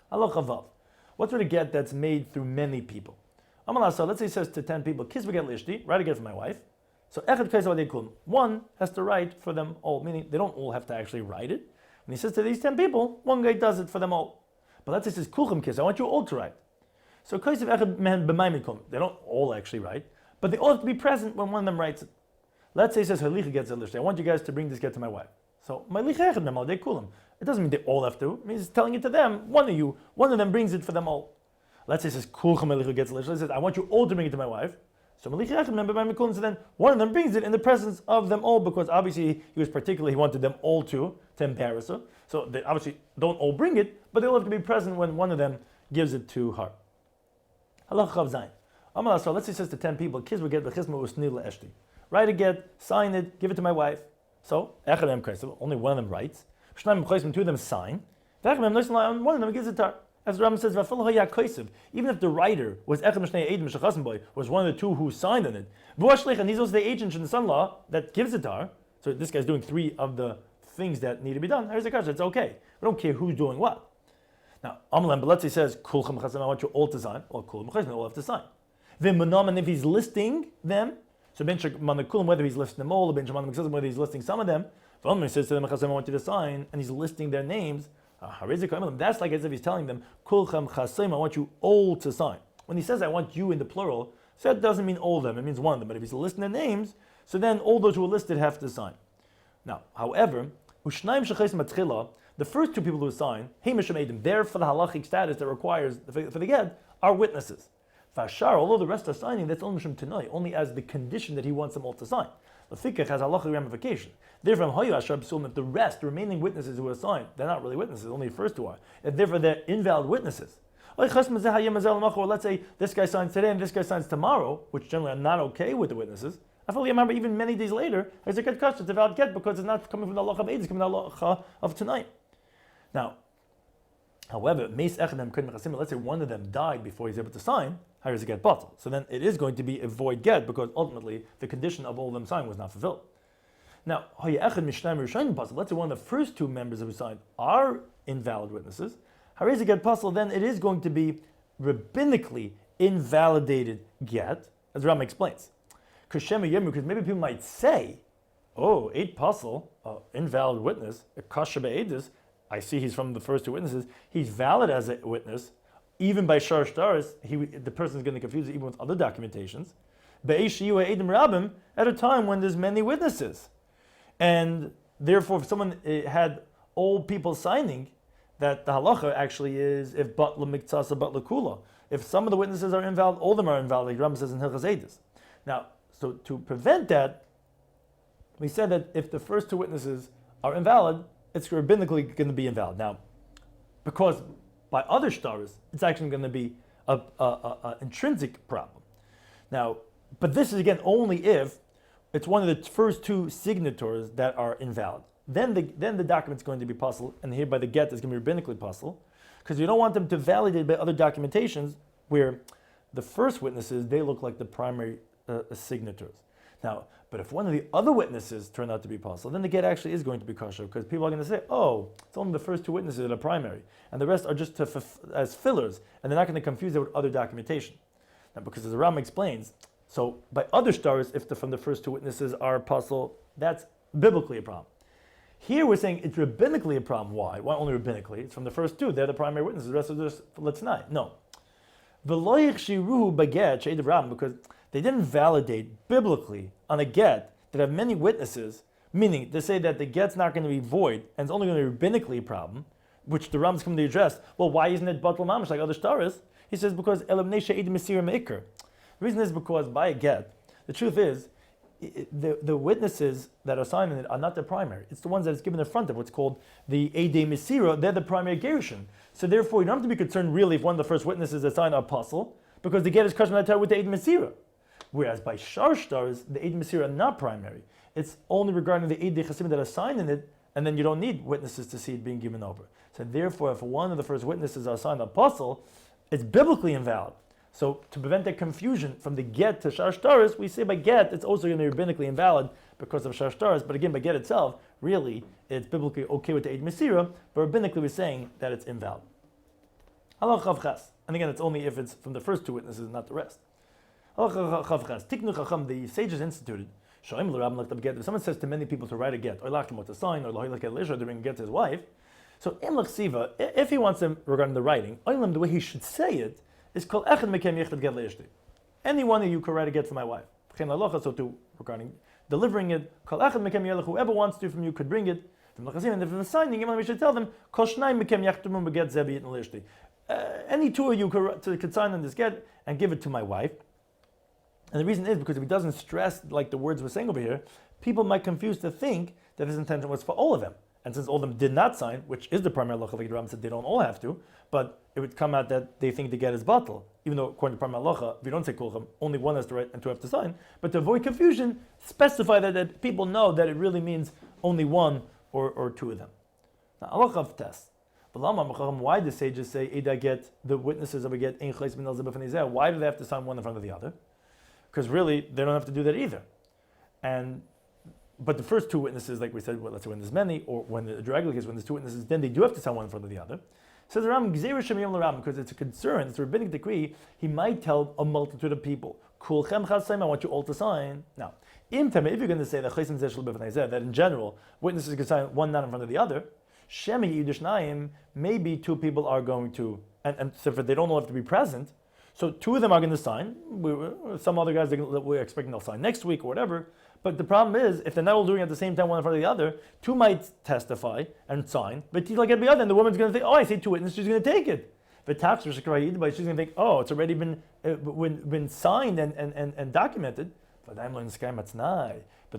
Allah chavav. What sort of get that's made through many people? So let's say he says to 10 people, kiss get lishti, write a get for my wife. So echad kaisa vadei one has to write for them all, meaning they don't all have to actually write it. And he says to these 10 people, one guy does it for them all. But let's say he says kulchem kiss, I want you all to write. So kaisa echad mehen b'mayim, they don't all actually write, but they all have to be present when one of them writes it. Let's say he says halicha gets a lishti, I want you guys to bring this get to my wife. So my licha echad mehen vadei kulam. It doesn't mean they all have to. It means he's telling it to them. One of them brings it for them all. Let's say it says, Kulchem gets it. Says, I want you all to bring it to my wife. So then one of them brings it in the presence of them all, because obviously he wanted them all to embarrass her. So they obviously don't all bring it, but they all have to be present when one of them gives it to her. Halacha chav zayin. So let's say it says to 10 people, kids will get the chisma usnil le'eshti. Write a get, sign it, give it to my wife. So, only one of them writes. Two of them sign. One of them gives it to her. As the Rambam says, even if the writer was was one of the two who signed on it, and he's also the agent in the son-in-law that gives it to her. So this guy's doing 3 of the things that need to be done. Here's the kasha. It's okay. We don't care who's doing what. Now, but let's say he says, I want you all to sign. Well, they all have to sign. And if he's listing them, so whether he's listing them all, or whether he's listing some of them, he says to them, I want you to sign, and he's listing their names. That's like as if he's telling them, I want you all to sign. When he says, I want you in the plural, so that doesn't mean all of them, it means one of them. But if he's listing their names, so then all those who are listed have to sign. Now, however, the first 2 people who sign, they're for the halachic status that requires for the get, are witnesses. Although the rest are signing, that's only as the condition that he wants them all to sign. The fikach has halachic ramification. Therefore, if the rest, the remaining witnesses who are signed, they're not really witnesses, only the first 2 are. And therefore, they're invalid witnesses. Or let's say this guy signs today and this guy signs tomorrow, which generally are not okay with the witnesses. I fully remember even many days later, there's a get kasha, it's a valid get, because it's not coming from the halacha of Eid, it's coming from the halacha of tonight. Now, however, let's say one of them died before he's able to sign, how does it get bottled? So then it is going to be a void get, because ultimately the condition of all of them signing was not fulfilled. Now, let's say one of the first 2 members who signed are invalid witnesses. How does it get puzzled? Then it is going to be rabbinically invalidated get, as Rambam explains. Because maybe people might say, 8 puzzle, invalid witness, a kasha be'edus, I see he's from the first 2 witnesses, he's valid as a witness, even by shar shtaris, the person is going to confuse it even with other documentations. At a time when there's many witnesses. And therefore, if someone had all people signing, that the halacha actually is if batla miktsasa batla kula. If some of the witnesses are invalid, all of them are invalid, like Rambam says in Hilchos Edus. Now, so to prevent that, we said that if the first two witnesses are invalid, it's rabbinically going to be invalid. Now, because by other shtaras, it's actually going to be an intrinsic problem. Now, but this is again only if it's one of the first two signatories that are invalid. Then the document's going to be possible, and hereby the get is going to be rabbinically possible, because you don't want them to validate by other documentations where the first witnesses, they look like the primary signatories. Now, but if one of the other witnesses turn out to be possible, then the get actually is going to be kosher, because people are going to say, oh, it's only the first two witnesses that are primary, and the rest are just as fillers, and they're not going to confuse it with other documentation. Now, because as the Rambam explains, so by other stars, if from the first two witnesses are possible, that's biblically a problem. Here we're saying it's rabbinically a problem. Why? Why only rabbinically? It's from the first two. They're the primary witnesses. The rest are just let's not. No. V'loich shiruhu baget she'ed Rambam, because they didn't validate biblically on a get that have many witnesses, meaning to say that the get's not going to be void and it's only going to be rabbinically a problem, which the Rambam's coming to address. Well, why isn't it batal mamash like other stars? He says because elamnei she'ed mesira meikar. The reason is because by a get, the truth is, the witnesses that are signed in it are not the primary. It's the ones that is given in front of what's called the Eidei Mesira. They're the primary Gerushin. So therefore, you don't have to be concerned really if one of the first witnesses that signed are apostle, because the get is customary with the Eidei Mesira. Whereas by Shar Stars, the Eidei Mesira are not primary. It's only regarding the Eidei Chasim that are signed in it, and then you don't need witnesses to see it being given over. So therefore, if one of the first witnesses are signed apostle, it's biblically invalid. So to prevent that confusion from the get to Shar Shtaris, we say by get it's also going to be rabbinically invalid because of Shar Shtaris. But again, by get itself, really, it's biblically okay with the Eid Mesira, but rabbinically we're saying that it's invalid. Halach Chav Ches. And again, it's only if it's from the first two witnesses, not the rest. Halach Chav Ches. Tiknu Chacham, the sages instituted. Shoim l'Rabban l'ktav get. If someone says to many people to write a get, or lachim to sign, or lahilak elisha to bring a get to his wife, so im lachsiva, if he wants them regarding the writing, oilam, the way he should say it, is called echad mekem yechad get leishti. Any one of you could write a get for my wife. So too regarding delivering it, kol echad mekem yelech, whoever wants to from you could bring it. And if it's signing, we should tell them kol shnai mekem yachtumu beget zevi leishti. Any two of you could sign on this get and give it to my wife. And the reason is because if he doesn't stress like the words we're saying over here, people might confuse to think that his intention was for all of them. And since all of them did not sign, which is the primary halacha, like the Rambam said, they don't all have to, but it would come out that they think the get is batal, even though according to primary halacha, if you don't say kulchem, only one has to write and two have to sign. But to avoid confusion, specify that people know that it really means only one or two of them. Now, halacha of test. Why do the sages say Eda get the witnesses of a get? Why do they have to sign one in front of the other? Because really, they don't have to do that either. But the first two witnesses, like we said, let's say when there's many, or when the regular case, when there's two witnesses, then they do have to sign one in front of the other. Says the Rambam, because it's a concern, it's a rabbinic decree, he might tell a multitude of people, Kulchem chasayim, I want you all to sign. Now, if you're going to say that in general, witnesses can sign one not in front of the other, maybe two people are going to, and so if they don't all have to be present, so two of them are going to sign. Some other guys we're expecting they'll sign next week or whatever. But the problem is, if they're not all doing it at the same time, one in front of the other, two might testify and sign, but like every other, and the woman's going to think, oh, I see two witnesses, she's going to take it. But she's going to think, oh, it's already been signed and documented. But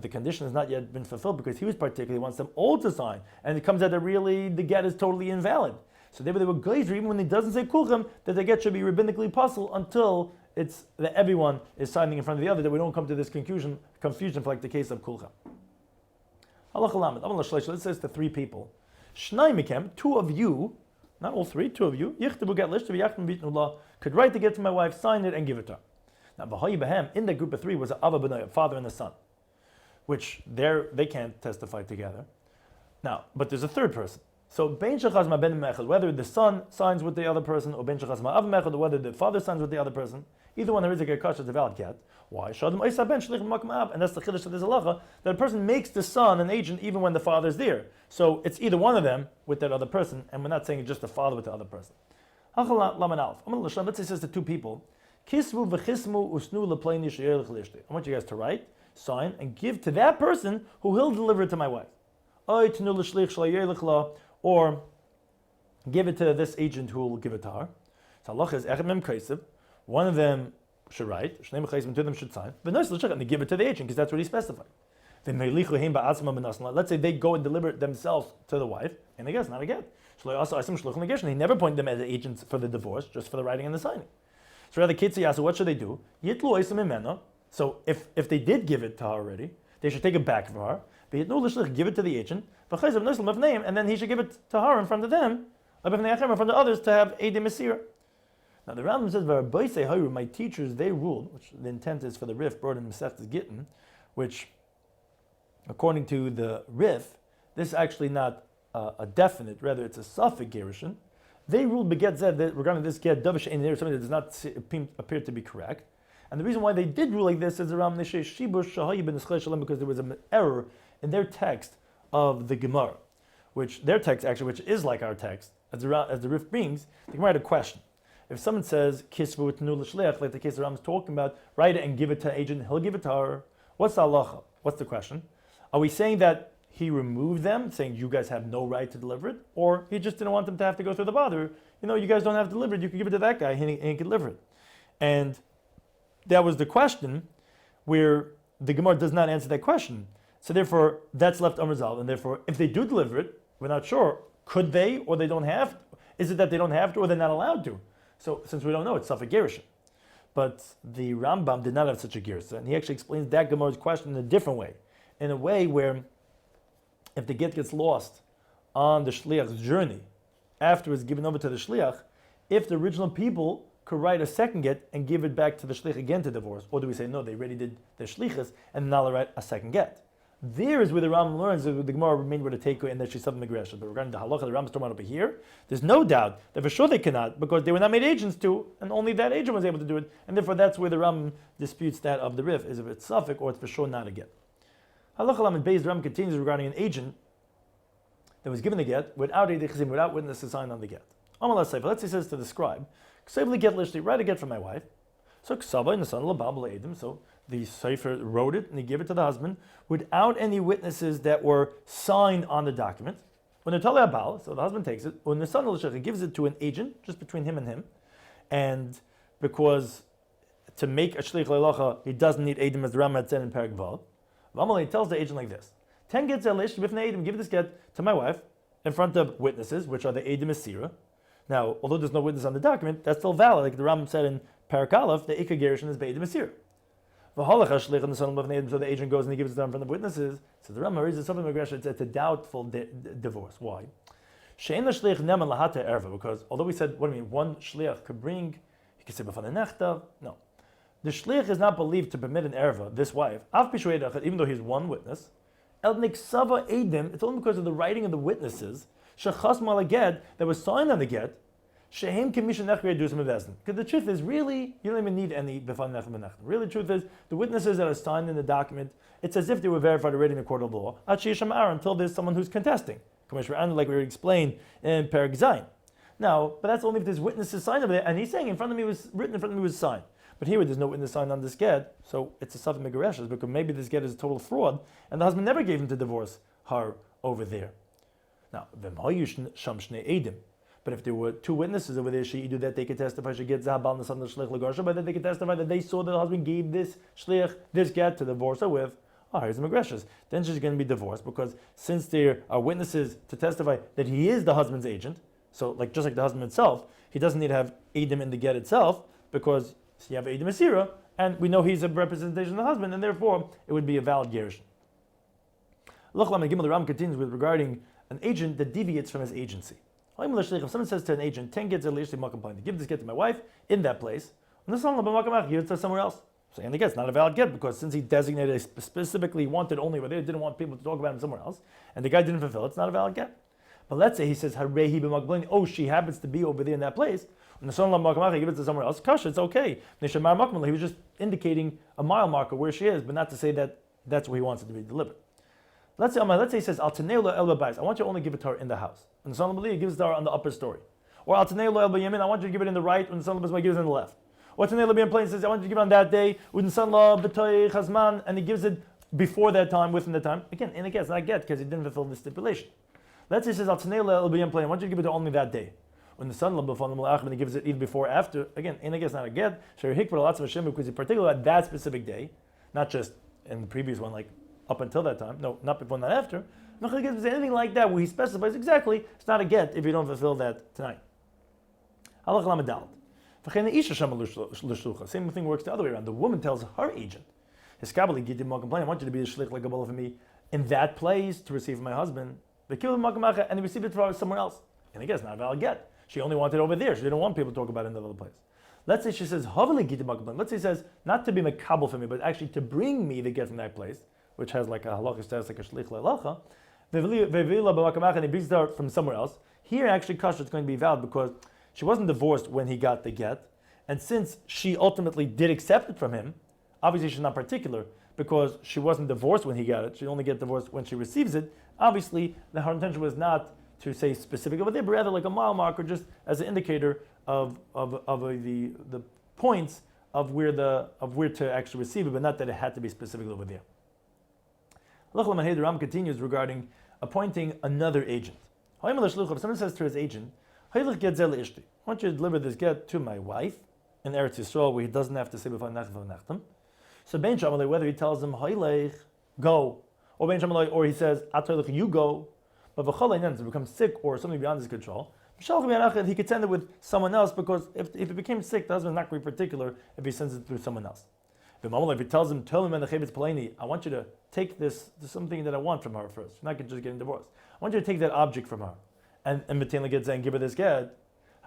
the condition has not yet been fulfilled because he was particularly wants them all to sign, and it comes out that really the get is totally invalid. So they were geyser, even when he doesn't say kulchem, that the get should be rabbinically possible until it's that everyone is signing in front of the other, that we don't come to this confusion for like the case of kulchem. Let's say it's the three people. Two of you, not all three, two of you, could write the get to my wife, sign it, and give it to her. Now, in the group of three was a father and a son, which they can't testify together. Now, but there's a third person. So, whether the son signs with the other person, or whether the father signs with the other person, either one there is a get kosher, it's a valid get. Why? And that's the chiddush of this halacha, that a person makes the son an agent even when the father is there. So it's either one of them with that other person, and we're not saying just the father with the other person. Let's say it says to two people, I want you guys to write, sign, and give to that person who he'll deliver it to my wife. or give it to this agent who will give it to her. So halacha is echet mem kaisiv. One of them should write, two of them should sign. But no, and they give it to the agent because that's what he specified. Let's say they go and deliver it themselves to the wife, and I guess not a get. He never appointed them as agents for the divorce, just for the writing and the signing. So rather, so what should they do? So if they did give it to her already, they should take it back from her. Give it to the agent, and then he should give it to her in front of them, in front of others, to have Edim Mesir. Now the Rambam says, my teachers, they ruled, which the intent is for the Rif brought in Masechtas Gittin, which, according to the Rif, this is actually not a definite, rather it's a suffix gerushin. They ruled beget zed that regarding this get davish in there, something that does not appear to be correct. And the reason why they did rule like this is around shibush shahayi ben shalem, because there was an error in their text of the Gemara, which their text actually, which is like our text, as the Rif brings, the Gemara had a question. If someone says kisvu tnu l'shliach, like the case the Rambam is talking about, write it and give it to an agent, he'll give it to her. What's the halacha? What's the question? Are we saying that he removed them, saying you guys have no right to deliver it, or he just didn't want them to have to go through the bother? You guys don't have to deliver it. You can give it to that guy, and he can deliver it. And that was the question, where the Gemara does not answer that question. So therefore, that's left unresolved. And therefore, if they do deliver it, we're not sure. Could they, or they don't have to? Is it that they don't have to, or they're not allowed to? So since we don't know, it's suffix gerushin. But the Rambam did not have such a gerusha, and he actually explains that Gemara's question in a different way. In a way where, if the get gets lost on the shliach's journey, after it's given over to the shliach, if the original people could write a second get and give it back to the shliach again to divorce, or do we say no, they already did the shlichus and now they write a second get? There is where the Rambam learns that the Gemara remained with a takeaway and that she's something aggressive. But regarding the halacha, the Rambam's talking about over here, there's no doubt that for sure they cannot, because they were not made agents to, and only that agent was able to do it, and therefore that's where the Rambam disputes that of the Rif, is if it's suffix or it's for sure not a get. Halacha Lamed Beis, the Rambam continues regarding an agent that was given the get without witnesses signed on the get. Let's say he says to the scribe, write a get for my wife. So Ksava and the son of Labab Adam, so the Sefer wrote it and he gave it to the husband without any witnesses that were signed on the document. When they're telling Abal, so the husband takes it. When the son of the gives it to an agent, just between him and him, and because to make a shlich le'alacha, he doesn't need Adam, as the Rambam had said in Perek Vav. Vamalei tells the agent like this: 10 gets elish b'fnei Adam, give this get to my wife in front of witnesses, which are the Adam Asira. Now, although there's no witness on the document, that's still valid. Like the Rambam said in Perek Aleph, the Ikar Gerushin is B'Edim Asira. So the agent goes and he gives it to them in front of witnesses. So the Rambam raises something aggression. It's a doubtful divorce. Why? Because although we said, one shliach could bring, he could say b'fan nechtav. No, the shliach is not believed to permit an erva, this wife, even though he's one witness. It's only because of the writing of the witnesses that was signed on the get. Because the truth is, really, you don't even need any b'fan nechtav b'nechtav. Really, the truth is, the witnesses that are signed in the document, it's as if they were verified already in the court of law, until there's someone who's contesting. Like we explained in Perek Zayin. Now, but that's only if there's witnesses signed over there, and he's saying in front of me was signed. But here there's no witness signed on this get, so it's a safek megareshes, because maybe this get is a total fraud, and the husband never gave him to divorce her over there. Now, but if there were two witnesses over there, she do that they could testify. She gets zabal the son of shlich legarsha, but then they could testify that they saw that the husband gave this shlich, this get to divorce her with. Here's the megreshes. Then she's going to be divorced, because since there are witnesses to testify that he is the husband's agent, so just like the husband himself, he doesn't need to have Edom in the get itself, because you have Edom Asira, and we know he's a representation of the husband, and therefore it would be a valid gerushin. Loch Lamed Gimel, the Ram continues with regarding an agent that deviates from his agency. If someone says to an agent, 10 gets to give this get to my wife in that place, and this song give it to somewhere else. So and again, it's not a valid get, because since he designated specifically wanted only over there, didn't want people to talk about him somewhere else, and the guy didn't fulfill it, it's not a valid get. But let's say he says, she happens to be over there in that place, and the son of give it to somewhere else, kasha, it's okay. He was just indicating a mile marker where she is, but not to say that that's where he wants it to be delivered. Let's say he says, I want you to only give it to her in the house. And the son of gives it to her on the upper story. Or I want you to give it in the right, and the son of gives it in the left. Or in plain says, I want you to give it on that day, and he gives it before that time, within the time. Again, it's not get, because he didn't fulfill the stipulation. Let's say he says, Al Tanela, it'll be in play. I want you to give it to only that day. When the son when he gives it either before or after, again, in a guess not a get, because he's particular at that specific day, not just in the previous one, like up until that time. No, not before, not after. Anything like that where he specifies exactly, it's not a get if you don't fulfill that tonight. Same thing works the other way around. The woman tells her agent, I want you to be a shlich like a for me in that place to receive my husband. And he received it from somewhere else. And I guess not a valid get. She only wanted it over there. She didn't want people to talk about it in another place. Let's say she says, let's say he says, not to be mekabel for me, but actually to bring me the get from that place, which has like a halacha status, like a shlich le'alacha, and he brings it from somewhere else. Here actually kasha is going to be valid because she wasn't divorced when he got the get, and since she ultimately did accept it from him, obviously she's not particular because she wasn't divorced when he got it. She only get divorced when she receives it. Obviously, her intention was not to say specific over there, but rather like a mile marker, just as an indicator of the points of where to actually receive it, but not that it had to be specific over there. The Ram continues regarding appointing another agent. If someone says to his agent, I want you to deliver this get to my wife in Eretz Yisrael, where he doesn't have to say before Nachtem. So Ben Shamalei, whether he tells him go, or Ben Shamalei, or he says you go, but it becomes sick or something beyond his control, he could send it with someone else because if it became sick, the husband is not going to be particular if he sends it through someone else. If he tells him, I want you to take this something that I want from her first. You're not just getting divorced. I want you to take that object from her and get and give her this get.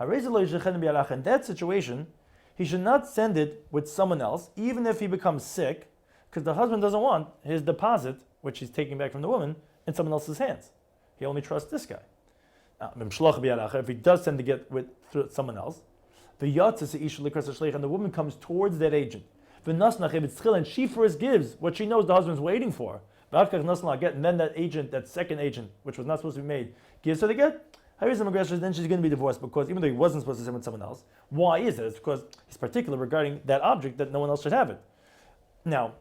In that situation, he should not send it with someone else, even if he becomes sick, because the husband doesn't want his deposit, which he's taking back from the woman, in someone else's hands. He only trusts this guy. If he does send the get through someone else, and the woman comes towards that agent, and she first gives what she knows the husband's waiting for, and then that agent, that second agent, which was not supposed to be made, gives her the get, then she's going to be divorced because even though he wasn't supposed to send with someone else, why is it? It's because he's particular regarding that object that no one else should have it. Now,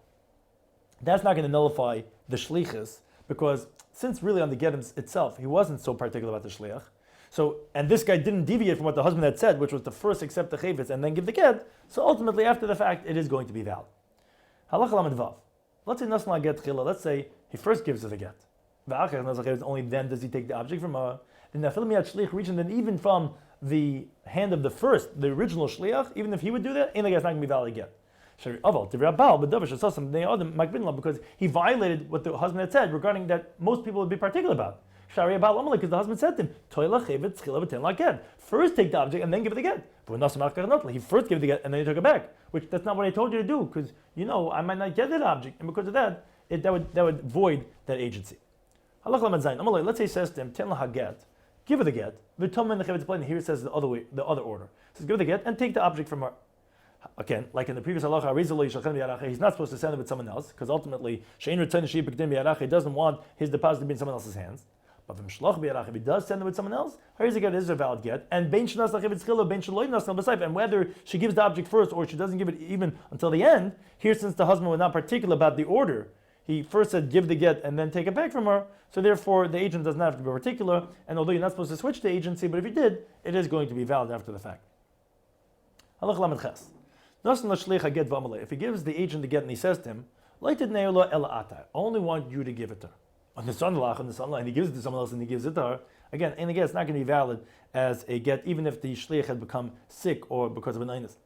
that's not going to nullify the shlichus because since really on the get itself, he wasn't so particular about the shliach. So, and this guy didn't deviate from what the husband had said, which was to first accept the chayvitz and then give the get. So ultimately, after the fact, it is going to be valid. Halacha lamed vav. Let's say nasna get chila. Let's say he first gives her the get. Only then does he take the object from her. Then then even from the hand of the original shliach, even if he would do that, it's not going to be valid again. Because he violated what the husband had said regarding that most people would be particular about. Because the husband said to him, first take the object and then give it the get. He first gave the get and then he took it back. Which that's not what I told you to do, because I might not get that object, and because of that, that would void that agency. Let's say he says to him, give her the get. Here it says the other way, the other order. It says give her the get and take the object from her. Again, like in the previous halacha, he's not supposed to send it with someone else because ultimately he doesn't want his deposit to be in someone else's hands. But if he does send it with someone else, is a valid get. And whether she gives the object first or she doesn't give it even until the end, here since the husband was not particular about the order, he first said give the get and then take it back from her, so therefore the agent does not have to be particular, and although you're not supposed to switch the agency, but if you did, it is going to be valid after the fact. If he gives the agent the get and he says to him, I only want you to give it to her. On the son-in-law, and he gives it to someone else and he gives it to her, again, and again, it's not going to be valid as a get, even if the shliach had become sick or because of an illness.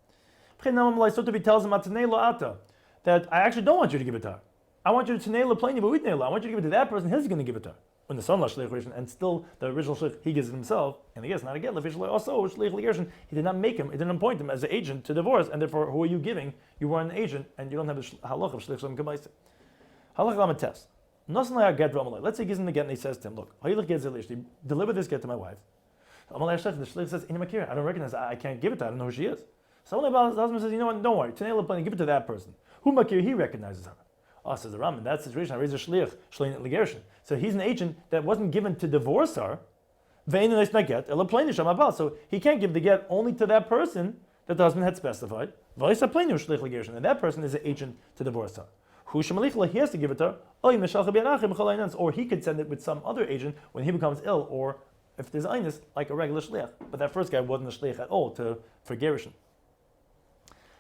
So he tells him that I actually don't want you to give it to her. I want you to nail plain, but I want you to give it to that person, he's going to give it to her. When the son-in-law shliach Gerushin, and still the original shliach, he gives it himself, and again, it's not a get, also shliach Gerushin, he did not make him, he didn't appoint him as an agent to divorce, and therefore, who are you giving? You weren't an agent, and you don't have the halach of shliach shalom k'maisa. Halach lamed tes. Let's say he gives him the get and he says to him, look, deliver this get to my wife. The shliach says, I don't recognize her. I can't give it to her. I don't know who she is. So the husband says, you know what, don't worry. Give it to that person. Who makir, he recognizes her. Oh, says the Rambam, in that situation, I raise a shliach, so he's an agent that wasn't given to divorce her. So he can't give the get only to that person that the husband had specified. And that person is an agent to divorce her. he has to give it to her, or he could send it with some other agent when he becomes ill, or if there's einus, like a regular shliach. But that first guy wasn't a shliach at all for gerushin.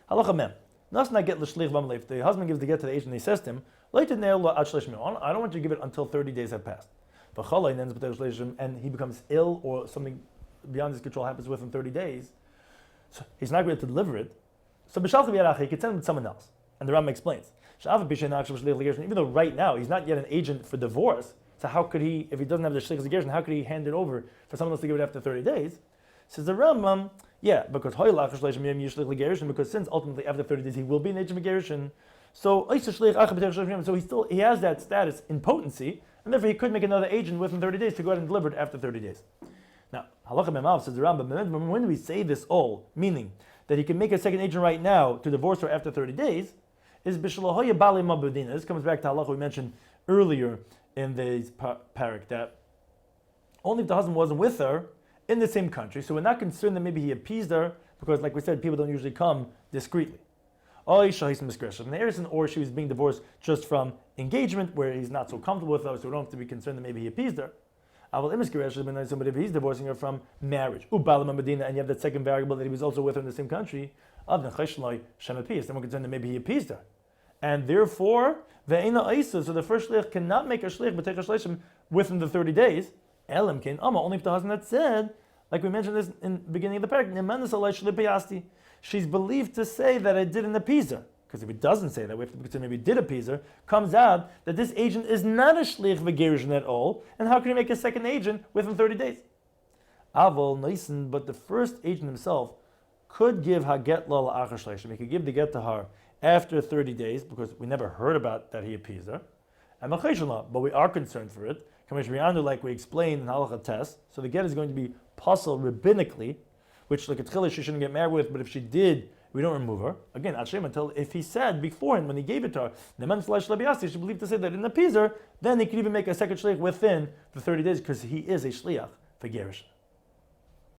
Halacha mem. Not get l'shliach b'malei. If the husband gives the get to the agent, and he says to him, I don't want you to give it until 30 days have passed. And he becomes ill, or something beyond his control happens within 30 days, so he's not going to deliver it. So he could send it with someone else. And the Rambam explains, even though right now he's not yet an agent for divorce, so how could he, if he doesn't have the shliach gerushin, how could he hand it over for someone else to give it after 30 days? Says the Rambam, because since ultimately after 30 days he will be an agent for gerushin, so he has that status in potency, and therefore he could make another agent within 30 days to go ahead and deliver it after 30 days. Now, halacha memav, says the Rambam, when do we say this all, meaning that he can make a second agent right now to divorce her after 30 days, is b'shlohoya bali mabudina. This comes back to halacha we mentioned earlier in this parak, that only if the husband wasn't with her in the same country, so we're not concerned that maybe he appeased her, because like we said, people don't usually come discreetly. Or she was being divorced just from engagement, where he's not so comfortable with her, so we don't have to be concerned that maybe he appeased her. But if he's divorcing her from marriage, and you have that second variable that he was also with her in the same country, then we're concerned that maybe he appeased her. And therefore, so the first shliach cannot make a shliach within the 30 days, only if the husband had said, like we mentioned this in the beginning of the parak, she's believed to say that I didn't appease her. Because if he doesn't say that, we have to consider maybe he did appease her, comes out that this agent is not a shliach v'gerushin at all, and how can he make a second agent within 30 days? Aval noisen, but the first agent himself could give haget lo la'achar shleishim. He could give the get to her after 30 days, because we never heard about that he appeased her. And but we are concerned for it. Like we explained in halacha test, so the get is going to be pasul rabbinically, which like a tchila she shouldn't get married with, but if she did, we don't remove her. Again, until if he said beforehand when he gave it to her, she believed to say that in the appease her, then he could even make a second shliach within the 30 days, because he is a shliach for gerushin.